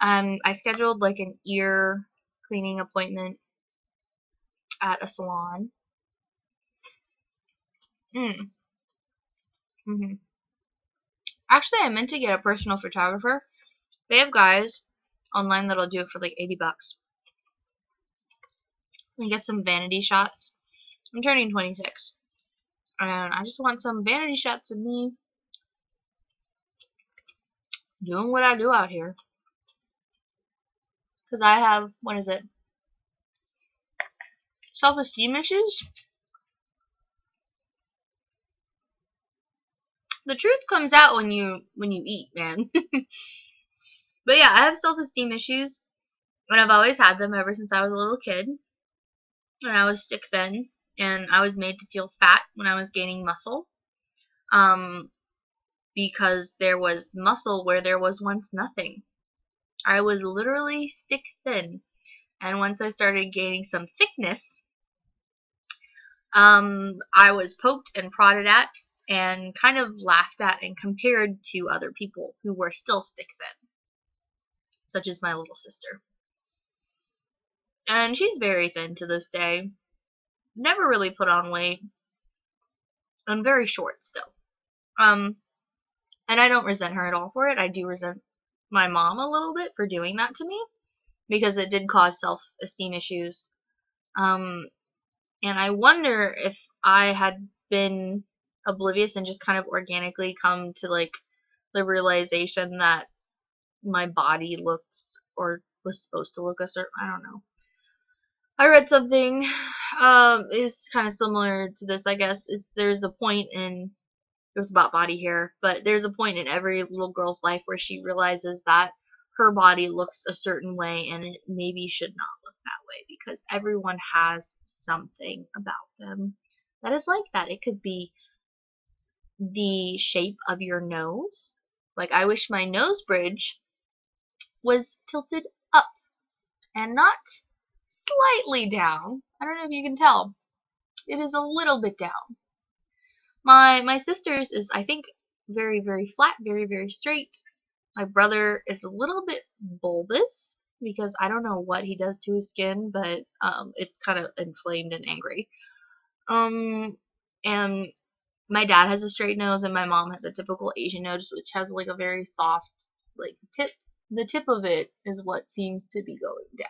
I scheduled like an ear cleaning appointment at a salon. Actually, I meant to get a personal photographer. They have guys online that'll do it for like $80. And get some vanity shots. I'm turning 26. And I just want some vanity shots of me doing what I do out here. Because I have, what is it? Self-esteem issues? The truth comes out when you eat, man. But yeah, I have self-esteem issues. And I've always had them ever since I was a little kid. And I was sick then. And I was made to feel fat when I was gaining muscle. Because there was muscle where there was once nothing. I was literally stick thin. And once I started gaining some thickness, I was poked and prodded at and kind of laughed at and compared to other people who were still stick thin, such as my little sister. And she's very thin to this day. Never really put on weight. I'm very short still. And I don't resent her at all for it. I do resent my mom a little bit for doing that to me, because it did cause self-esteem issues. And I wonder if I had been oblivious and just kind of organically come to like the realization that my body looks or was supposed to look a certain, I don't know. I read something is kind of similar to this, I guess. There's a point in, it was about body hair, but there's a point in every little girl's life where she realizes that her body looks a certain way and it maybe should not look that way, because everyone has something about them that is like that. It could be the shape of your nose. Like, I wish my nose bridge was tilted up and not slightly down. I don't know if you can tell. It is a little bit down. My sister's is, I think, very, very flat, very, very straight. My brother is a little bit bulbous, because I don't know what he does to his skin, but it's kind of inflamed and angry. And my dad has a straight nose, and my mom has a typical Asian nose, which has like a very soft, like, tip. The tip of it is what seems to be going down.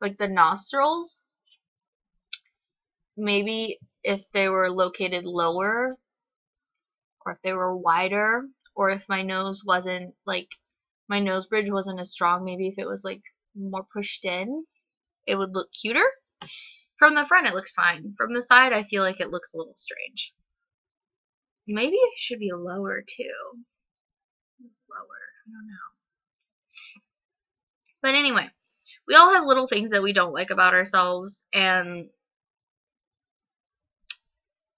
Like the nostrils, maybe if they were located lower, or if they were wider, or if my nose wasn't, like, my nose bridge wasn't as strong, maybe if it was like more pushed in, it would look cuter. From the front, it looks fine. From the side, I feel like it looks a little strange. Maybe it should be lower too. Lower, I don't know. But anyway, we all have little things that we don't like about ourselves, and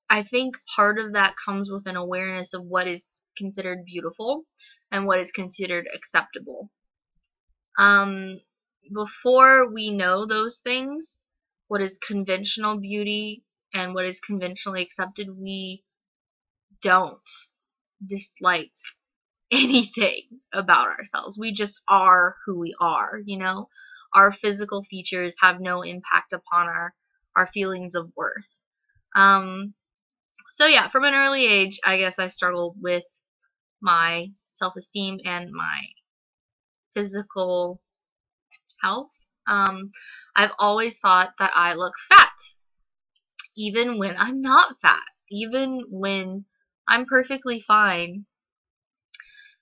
I think part of that comes with an awareness of what is considered beautiful and what is considered acceptable. Before we know those things, what is conventional beauty and what is conventionally accepted, we don't dislike anything about ourselves. We just are who we are, you know? our physical features have no impact upon our feelings of worth. So yeah, from an early age, I guess I struggled with my self-esteem and my physical health. I've always thought that I look fat, even when I'm not fat, even when I'm perfectly fine.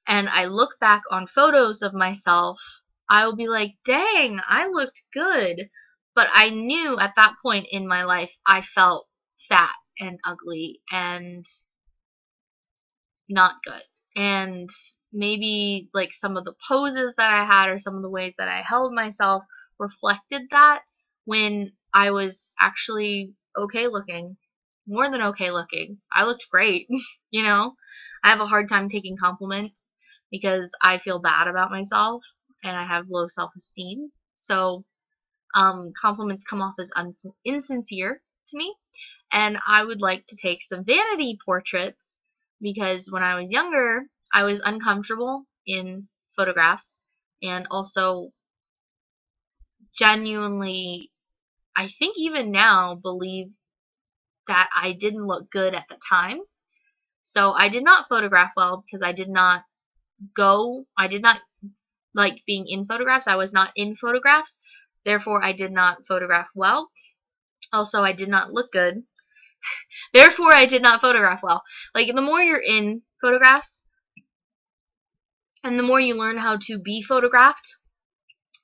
And I look back on photos of myself, I will be like, dang, I looked good. But I knew at that point in my life I felt fat and ugly and not good. And maybe like some of the poses that I had or some of the ways that I held myself reflected that, when I was actually okay looking, more than okay looking. I looked great, you know. I have a hard time taking compliments because I feel bad about myself and I have low self-esteem. So compliments come off as insincere to me, and I would like to take some vanity portraits because when I was younger, I was uncomfortable in photographs, and also genuinely, I think even now, believe that I didn't look good at the time. So I did not photograph well because I did not like being in photographs. I was not in photographs. Therefore, I did not photograph well. Also, I did not look good. Therefore, I did not photograph well. Like, the more you're in photographs and the more you learn how to be photographed,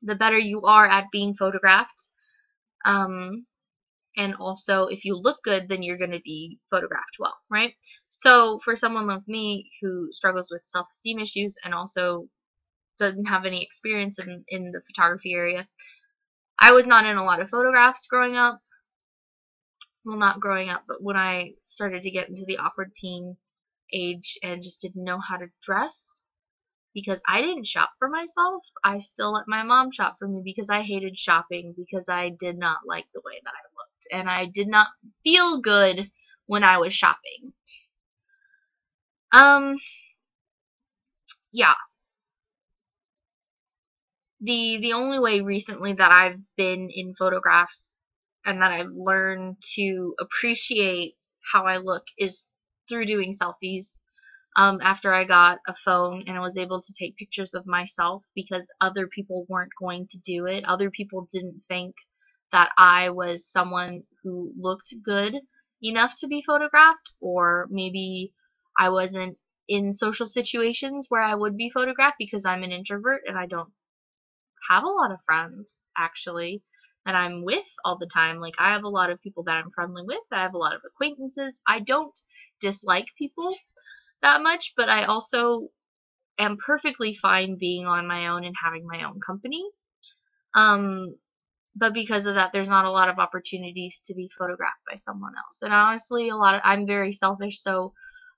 the better you are at being photographed. And also, if you look good, then you're going to be photographed well, right? So, for someone like me who struggles with self-esteem issues and also doesn't have any experience in the photography area, I was not in a lot of photographs growing up. Well, not growing up, but when I started to get into the awkward teen age and just didn't know how to dress because I didn't shop for myself. I still let my mom shop for me because I hated shopping, because I did not like the way that I looked and I did not feel good when I was shopping. Yeah. The only way recently that I've been in photographs and that I've learned to appreciate how I look is through doing selfies. After I got a phone and I was able to take pictures of myself because other people weren't going to do it. Other people didn't think that I was someone who looked good enough to be photographed, or maybe I wasn't in social situations where I would be photographed because I'm an introvert and I don't have a lot of friends actually that I'm with all the time. Like, I have a lot of people that I'm friendly with. I have a lot of acquaintances. I don't dislike people that much, but I also am perfectly fine being on my own and having my own company. But because of that, there's not a lot of opportunities to be photographed by someone else. And honestly, I'm very selfish, so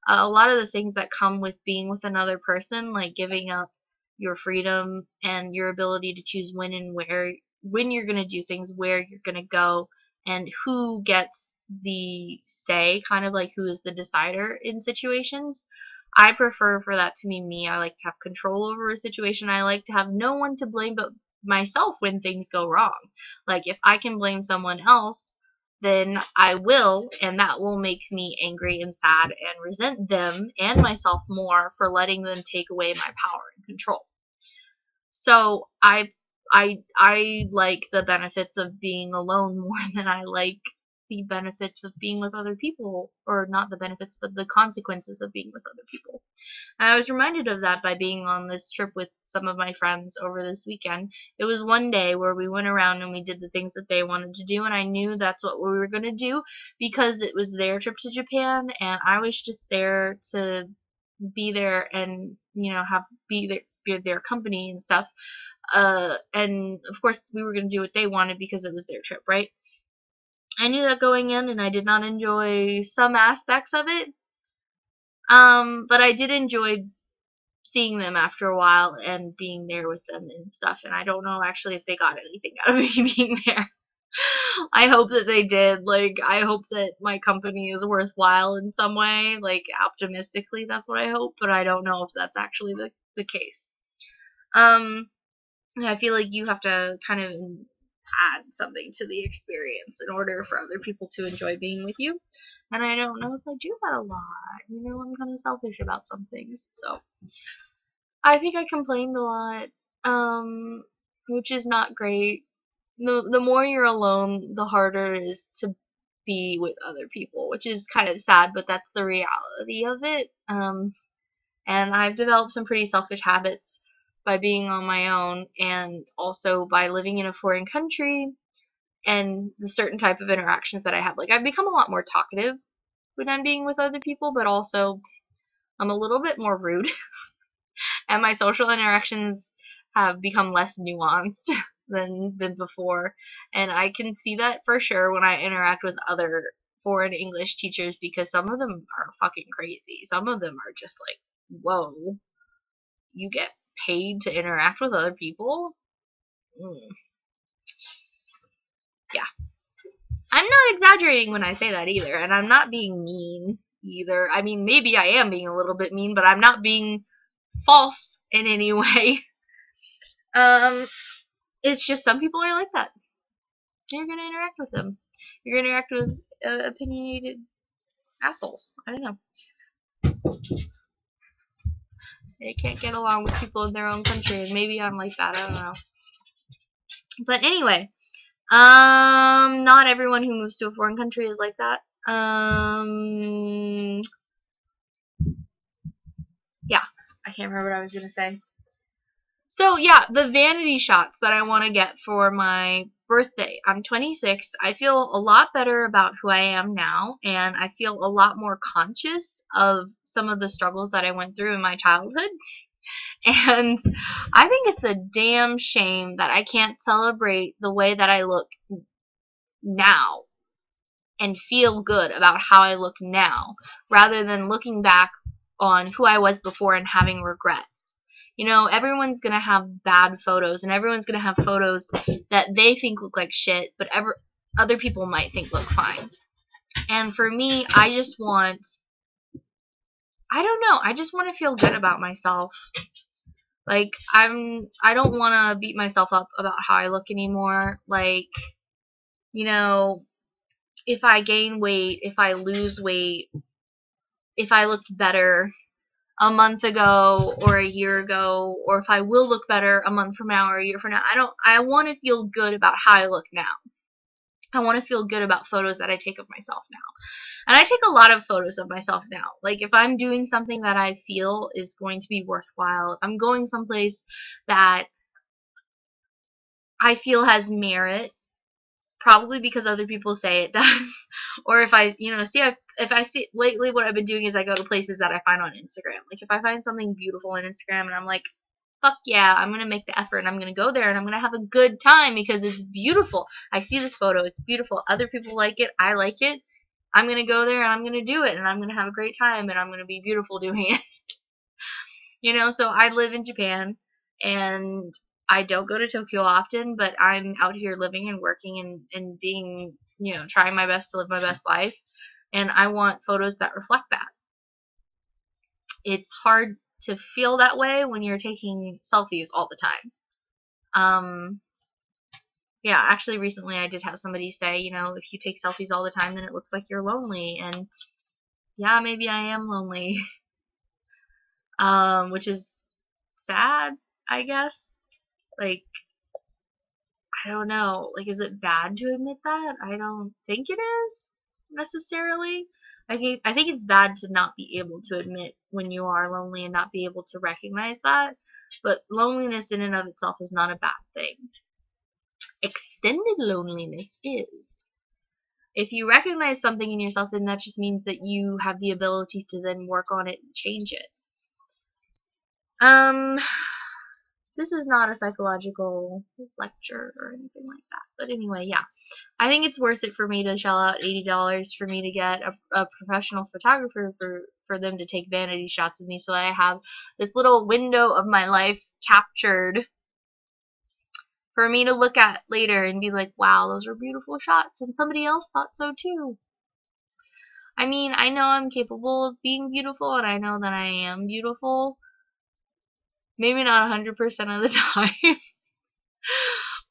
a lot of the things that come with being with another person, like giving up your freedom and your ability to choose when and where, when you're going to do things, where you're going to go, and who gets the say, kind of like who is the decider in situations. I prefer for that to be me. I like to have control over a situation. I like to have no one to blame but myself when things go wrong. Like, if I can blame someone else, then I will, and that will make me angry and sad and resent them and myself more for letting them take away my power and control. So I like the benefits of being alone more than I like the benefits of being with other people, or not the benefits, but the consequences of being with other people. And I was reminded of that by being on this trip with some of my friends over this weekend. It was one day where we went around and we did the things that they wanted to do, and I knew that's what we were going to do because it was their trip to Japan, and I was just there to be there and, you know, be their company and stuff. And of course we were going to do what they wanted because it was their trip, right? I knew that going in, and I did not enjoy some aspects of it. But I did enjoy seeing them after a while and being there with them and stuff. And I don't know actually if they got anything out of me being there. I hope that they did. Like, I hope that my company is worthwhile in some way. Like, optimistically, that's what I hope. But I don't know if that's actually the case. And I feel like you have to kind of add something to the experience in order for other people to enjoy being with you. And I don't know if I do that a lot. You know, I'm kind of selfish about some things. So I think I complained a lot, which is not great. The more you're alone, the harder it is to be with other people, which is kind of sad, but that's the reality of it. And I've developed some pretty selfish habits by being on my own, and also by living in a foreign country and the certain type of interactions that I have. Like, I've become a lot more talkative when I'm being with other people, but also I'm a little bit more rude, and my social interactions have become less nuanced than before. And I can see that for sure when I interact with other foreign English teachers, because some of them are fucking crazy. Some of them are just like, whoa, you get paid to interact with other people? Yeah. I'm not exaggerating when I say that either, and I'm not being mean either. I mean, maybe I am being a little bit mean, but I'm not being false in any way. It's just some people are like that. You're gonna interact with them. You're gonna interact with opinionated assholes. I don't know. They can't get along with people in their own country, and maybe I'm like that. I don't know. But anyway, not everyone who moves to a foreign country is like that. Yeah, I can't remember what I was gonna say. So yeah, the vanity shots that I want to get for my birthday. I'm 26. I feel a lot better about who I am now, and I feel a lot more conscious of some of the struggles that I went through in my childhood. And I think it's a damn shame that I can't celebrate the way that I look now and feel good about how I look now, rather than looking back on who I was before and having regrets. You know, everyone's going to have bad photos, and everyone's going to have photos that they think look like shit, but other people might think look fine. And for me, I just want, I don't know, I just want to feel good about myself. Like, I don't want to beat myself up about how I look anymore. Like, you know, if I gain weight, if I lose weight, if I looked better a month ago or a year ago, or if I will look better a month from now or a year from now, I want to feel good about how I look now. I want to feel good about photos that I take of myself now. And I take a lot of photos of myself now. Like, if I'm doing something that I feel is going to be worthwhile, if I'm going someplace that I feel has merit, probably because other people say it does, or if I, if I see, lately what I've been doing is I go to places that I find on Instagram. Like, if I find something beautiful on Instagram and I'm like, fuck yeah, I'm going to make the effort and I'm going to go there and I'm going to have a good time because it's beautiful. I see this photo, it's beautiful. Other people like it, I like it. I'm going to go there and I'm going to do it and I'm going to have a great time and I'm going to be beautiful doing it. So I live in Japan and I don't go to Tokyo often, but I'm out here living and working and being, trying my best to live my best life. And I want photos that reflect that. It's hard to feel that way when you're taking selfies all the time. Yeah, actually recently I did have somebody say, if you take selfies all the time, then it looks like you're lonely. And yeah, maybe I am lonely. Which is sad, I guess. Like, I don't know. Like, is it bad to admit that? I don't think it is necessarily. I think it's bad to not be able to admit when you are lonely and not be able to recognize that. But loneliness in and of itself is not a bad thing. Extended loneliness is. If you recognize something in yourself, then that just means that you have the ability to then work on it and change it. This is not a psychological lecture or anything like that. But anyway, yeah. I think it's worth it for me to shell out $80 for me to get a professional photographer for them to take vanity shots of me so that I have this little window of my life captured for me to look at later and be like, wow, those were beautiful shots, and somebody else thought so too. I mean, I know I'm capable of being beautiful, and I know that I am beautiful. Maybe not 100% of the time.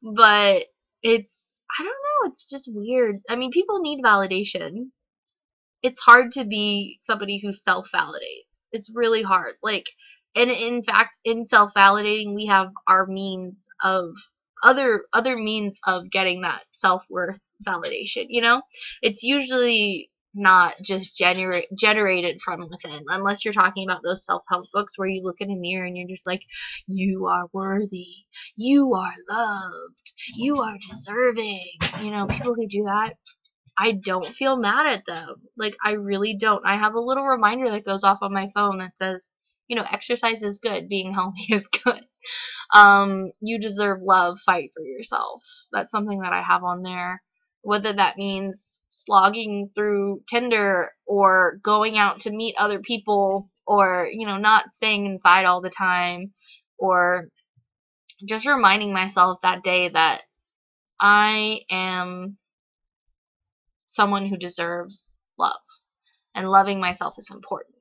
But it's, I don't know, it's just weird. I mean, people need validation. It's hard to be somebody who self-validates. It's really hard. Like, and in fact, in self-validating, we have our means of other means of getting that self-worth validation, you know? It's usually not just generated from within, unless you're talking about those self-help books where you look in a mirror and you're just like, you are worthy, you are loved, you are deserving. You know, people who do that, I don't feel mad at them. Like, I really don't. I have a little reminder that goes off on my phone that says, you know, exercise is good, being healthy is good. You deserve love, fight for yourself. That's something that I have on there. Whether that means slogging through Tinder or going out to meet other people or, you know, not staying inside all the time, or just reminding myself that day that I am someone who deserves love, and loving myself is important.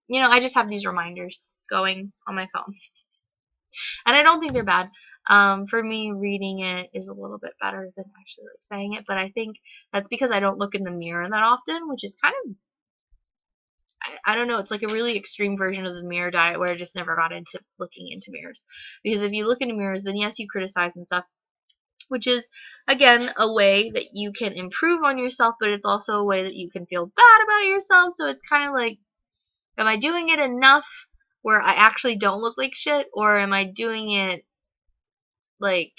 You know, I just have these reminders going on my phone, and I don't think they're bad. For me, reading it is a little bit better than actually like saying it, but I think that's because I don't look in the mirror that often, which is kind of, I don't know, it's like a really extreme version of the mirror diet where I just never got into looking into mirrors. Because if you look into mirrors, then yes, you criticize and stuff, which is, again, a way that you can improve on yourself, but it's also a way that you can feel bad about yourself. So it's kind of like, am I doing it enough where I actually don't look like shit, or am I doing it like,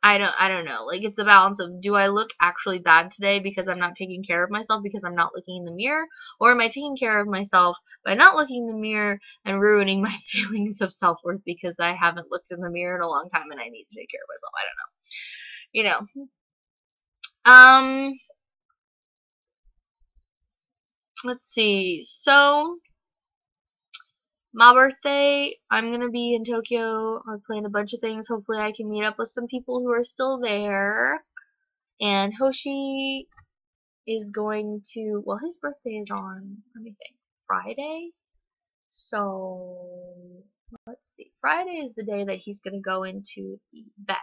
I don't know. Like, it's a balance of, do I look actually bad today because I'm not taking care of myself because I'm not looking in the mirror, or am I taking care of myself by not looking in the mirror and ruining my feelings of self-worth because I haven't looked in the mirror in a long time and I need to take care of myself. I don't know. You know. Let's see. So, my birthday, I'm going to be in Tokyo. I planned a bunch of things. Hopefully I can meet up with some people who are still there. And Hoshi is going to, well, his birthday is on, let me think, Friday? So, let's see. Friday is the day that he's going to go into the vet.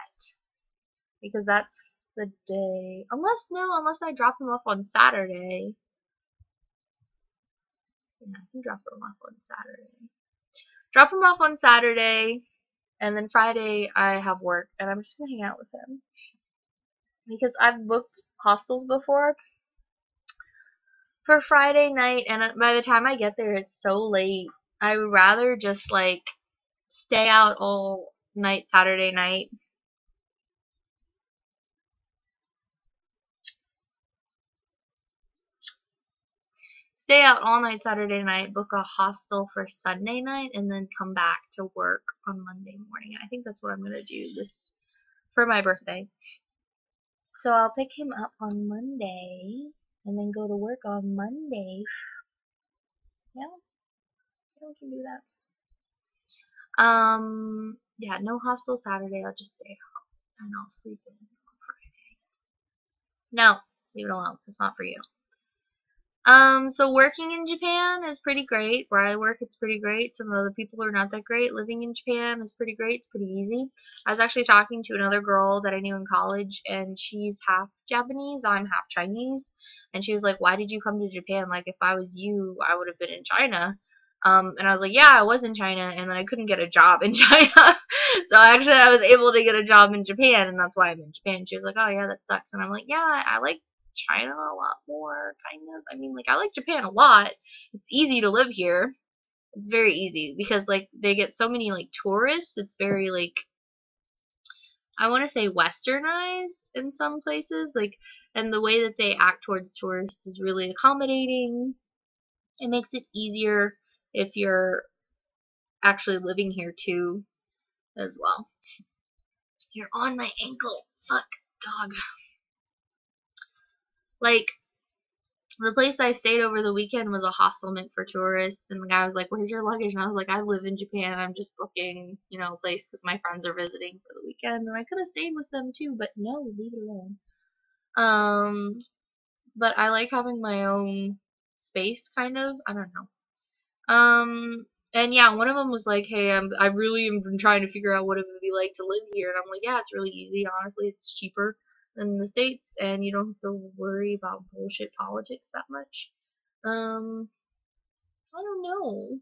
Because that's the day, unless I drop him off on Saturday. Yeah, I can drop him off on Saturday. Drop him off on Saturday, and then Friday I have work, and I'm just going to hang out with him. Because I've booked hostels before for Friday night, and by the time I get there, it's so late. I would rather just, like, stay out all night Saturday night. Stay out all night Saturday night, book a hostel for Sunday night, and then come back to work on Monday morning. I think that's what I'm going to do this for my birthday. So I'll pick him up on Monday, and then go to work on Monday. Yeah, we can do that. Yeah, no hostel Saturday. I'll just stay out, and I'll sleep in on Friday. No, leave it alone. It's not for you. So working in Japan is pretty great. Where I work, it's pretty great. Some of the other people are not that great. Living in Japan is pretty great. It's pretty easy. I was actually talking to another girl that I knew in college, and she's half Japanese. I'm half Chinese. And she was like, why did you come to Japan? Like, if I was you, I would have been in China. And I was like, yeah, I was in China, and then I couldn't get a job in China. So actually, I was able to get a job in Japan, and that's why I'm in Japan. She was like, oh, yeah, that sucks. And I'm like, yeah, I like China a lot more, kind of. I mean, like, I like Japan a lot. It's easy to live here. It's very easy because, like, they get so many, like, tourists. It's very, like, I want to say westernized in some places. Like, and the way that they act towards tourists is really accommodating. It makes it easier if you're actually living here, too, as well. You're on my ankle. Fuck, dog. Like, the place I stayed over the weekend was a hostel meant for tourists, and the guy was like, where's your luggage? And I was like, I live in Japan. I'm just booking, you know, a place because my friends are visiting for the weekend, and I could have stayed with them too, but no, leave it alone. But I like having my own space, kind of. I don't know. And yeah, one of them was like, hey, I really am trying to figure out what it would be like to live here. And I'm like, yeah, it's really easy. Honestly, it's cheaper than the States, and you don't have to worry about bullshit politics that much. I don't know.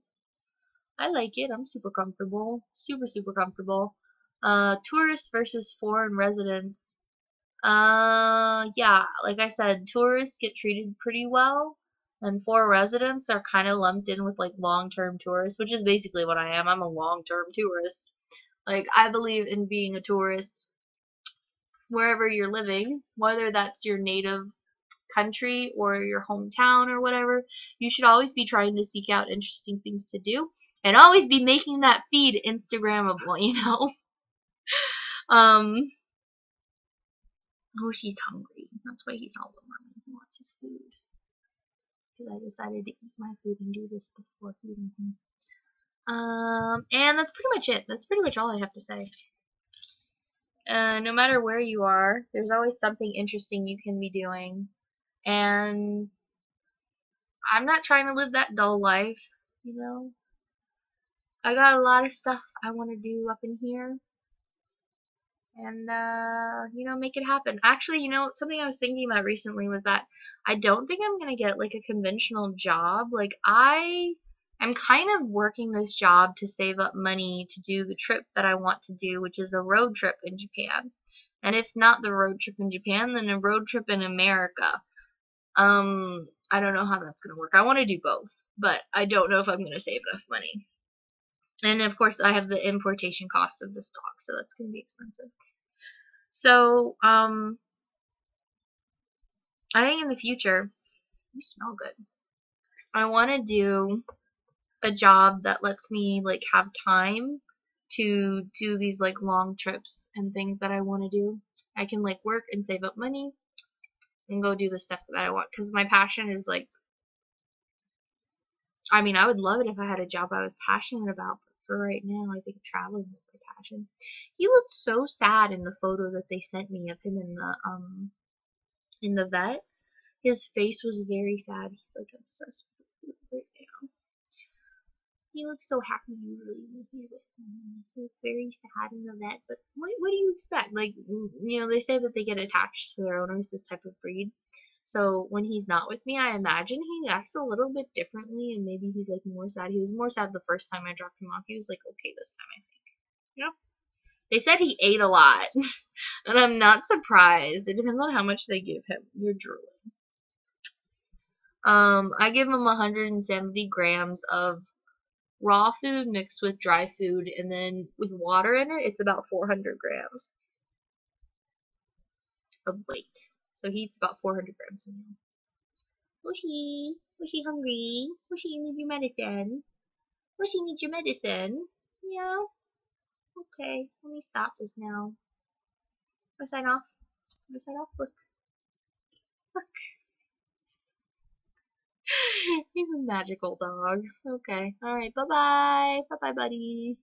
I like it. I'm super comfortable. Super, super comfortable. Tourists versus foreign residents. Yeah, like I said, tourists get treated pretty well, and foreign residents are kind of lumped in with like long-term tourists, which is basically what I am. I'm a long-term tourist. Like, I believe in being a tourist wherever you're living, whether that's your native country or your hometown or whatever. You should always be trying to seek out interesting things to do and always be making that feed Instagrammable, you know? Um, oh, she's hungry. That's why he's all alone. He wants his food. Because I decided to eat my food and do this before feeding him. And that's pretty much it. That's pretty much all I have to say. No matter where you are, there's always something interesting you can be doing. And I'm not trying to live that dull life, you know? I got a lot of stuff I want to do up in here. And, you know, make it happen. Actually, you know, something I was thinking about recently was that I don't think I'm going to get, like, a conventional job. Like, I am kind of working this job to save up money to do the trip that I want to do, which is a road trip in Japan. And if not the road trip in Japan, then a road trip in America. I don't know how that's going to work. I want to do both, but I don't know if I'm going to save enough money. And of course, I have the importation cost of this dog, so that's going to be expensive. So, I think in the future, you smell good. I want to do a job that lets me, like, have time to do these, like, long trips and things that I want to do. I can, like, work and save up money and go do the stuff that I want, because my passion is, like, I mean, I would love it if I had a job I was passionate about, but for right now, I think traveling is my passion. He looked so sad in the photo that they sent me of him in the vet. His face was very sad. He's like obsessed with food right now. He looks so happy usually when he's with me. He was very sad in the vet, but what do you expect? Like, you know, they say that they get attached to their owners, this type of breed. So when he's not with me, I imagine he acts a little bit differently, and maybe he's like more sad. He was more sad the first time I dropped him off. He was like okay this time, I think. You know? They said he ate a lot, and I'm not surprised. It depends on how much they give him. You're drooling. I give him 170 grams of raw food mixed with dry food, and then with water in it, it's about 400 grams of weight. So he eats about 400 grams a meal. Bushy, Bushy hungry? Bushy, you need your medicine? Bushy needs your medicine? Yeah? Okay, let me stop this now. Wanna sign off? Wanna sign off? Look. Look. He's a magical dog. Okay, alright, bye-bye. Bye-bye, buddy.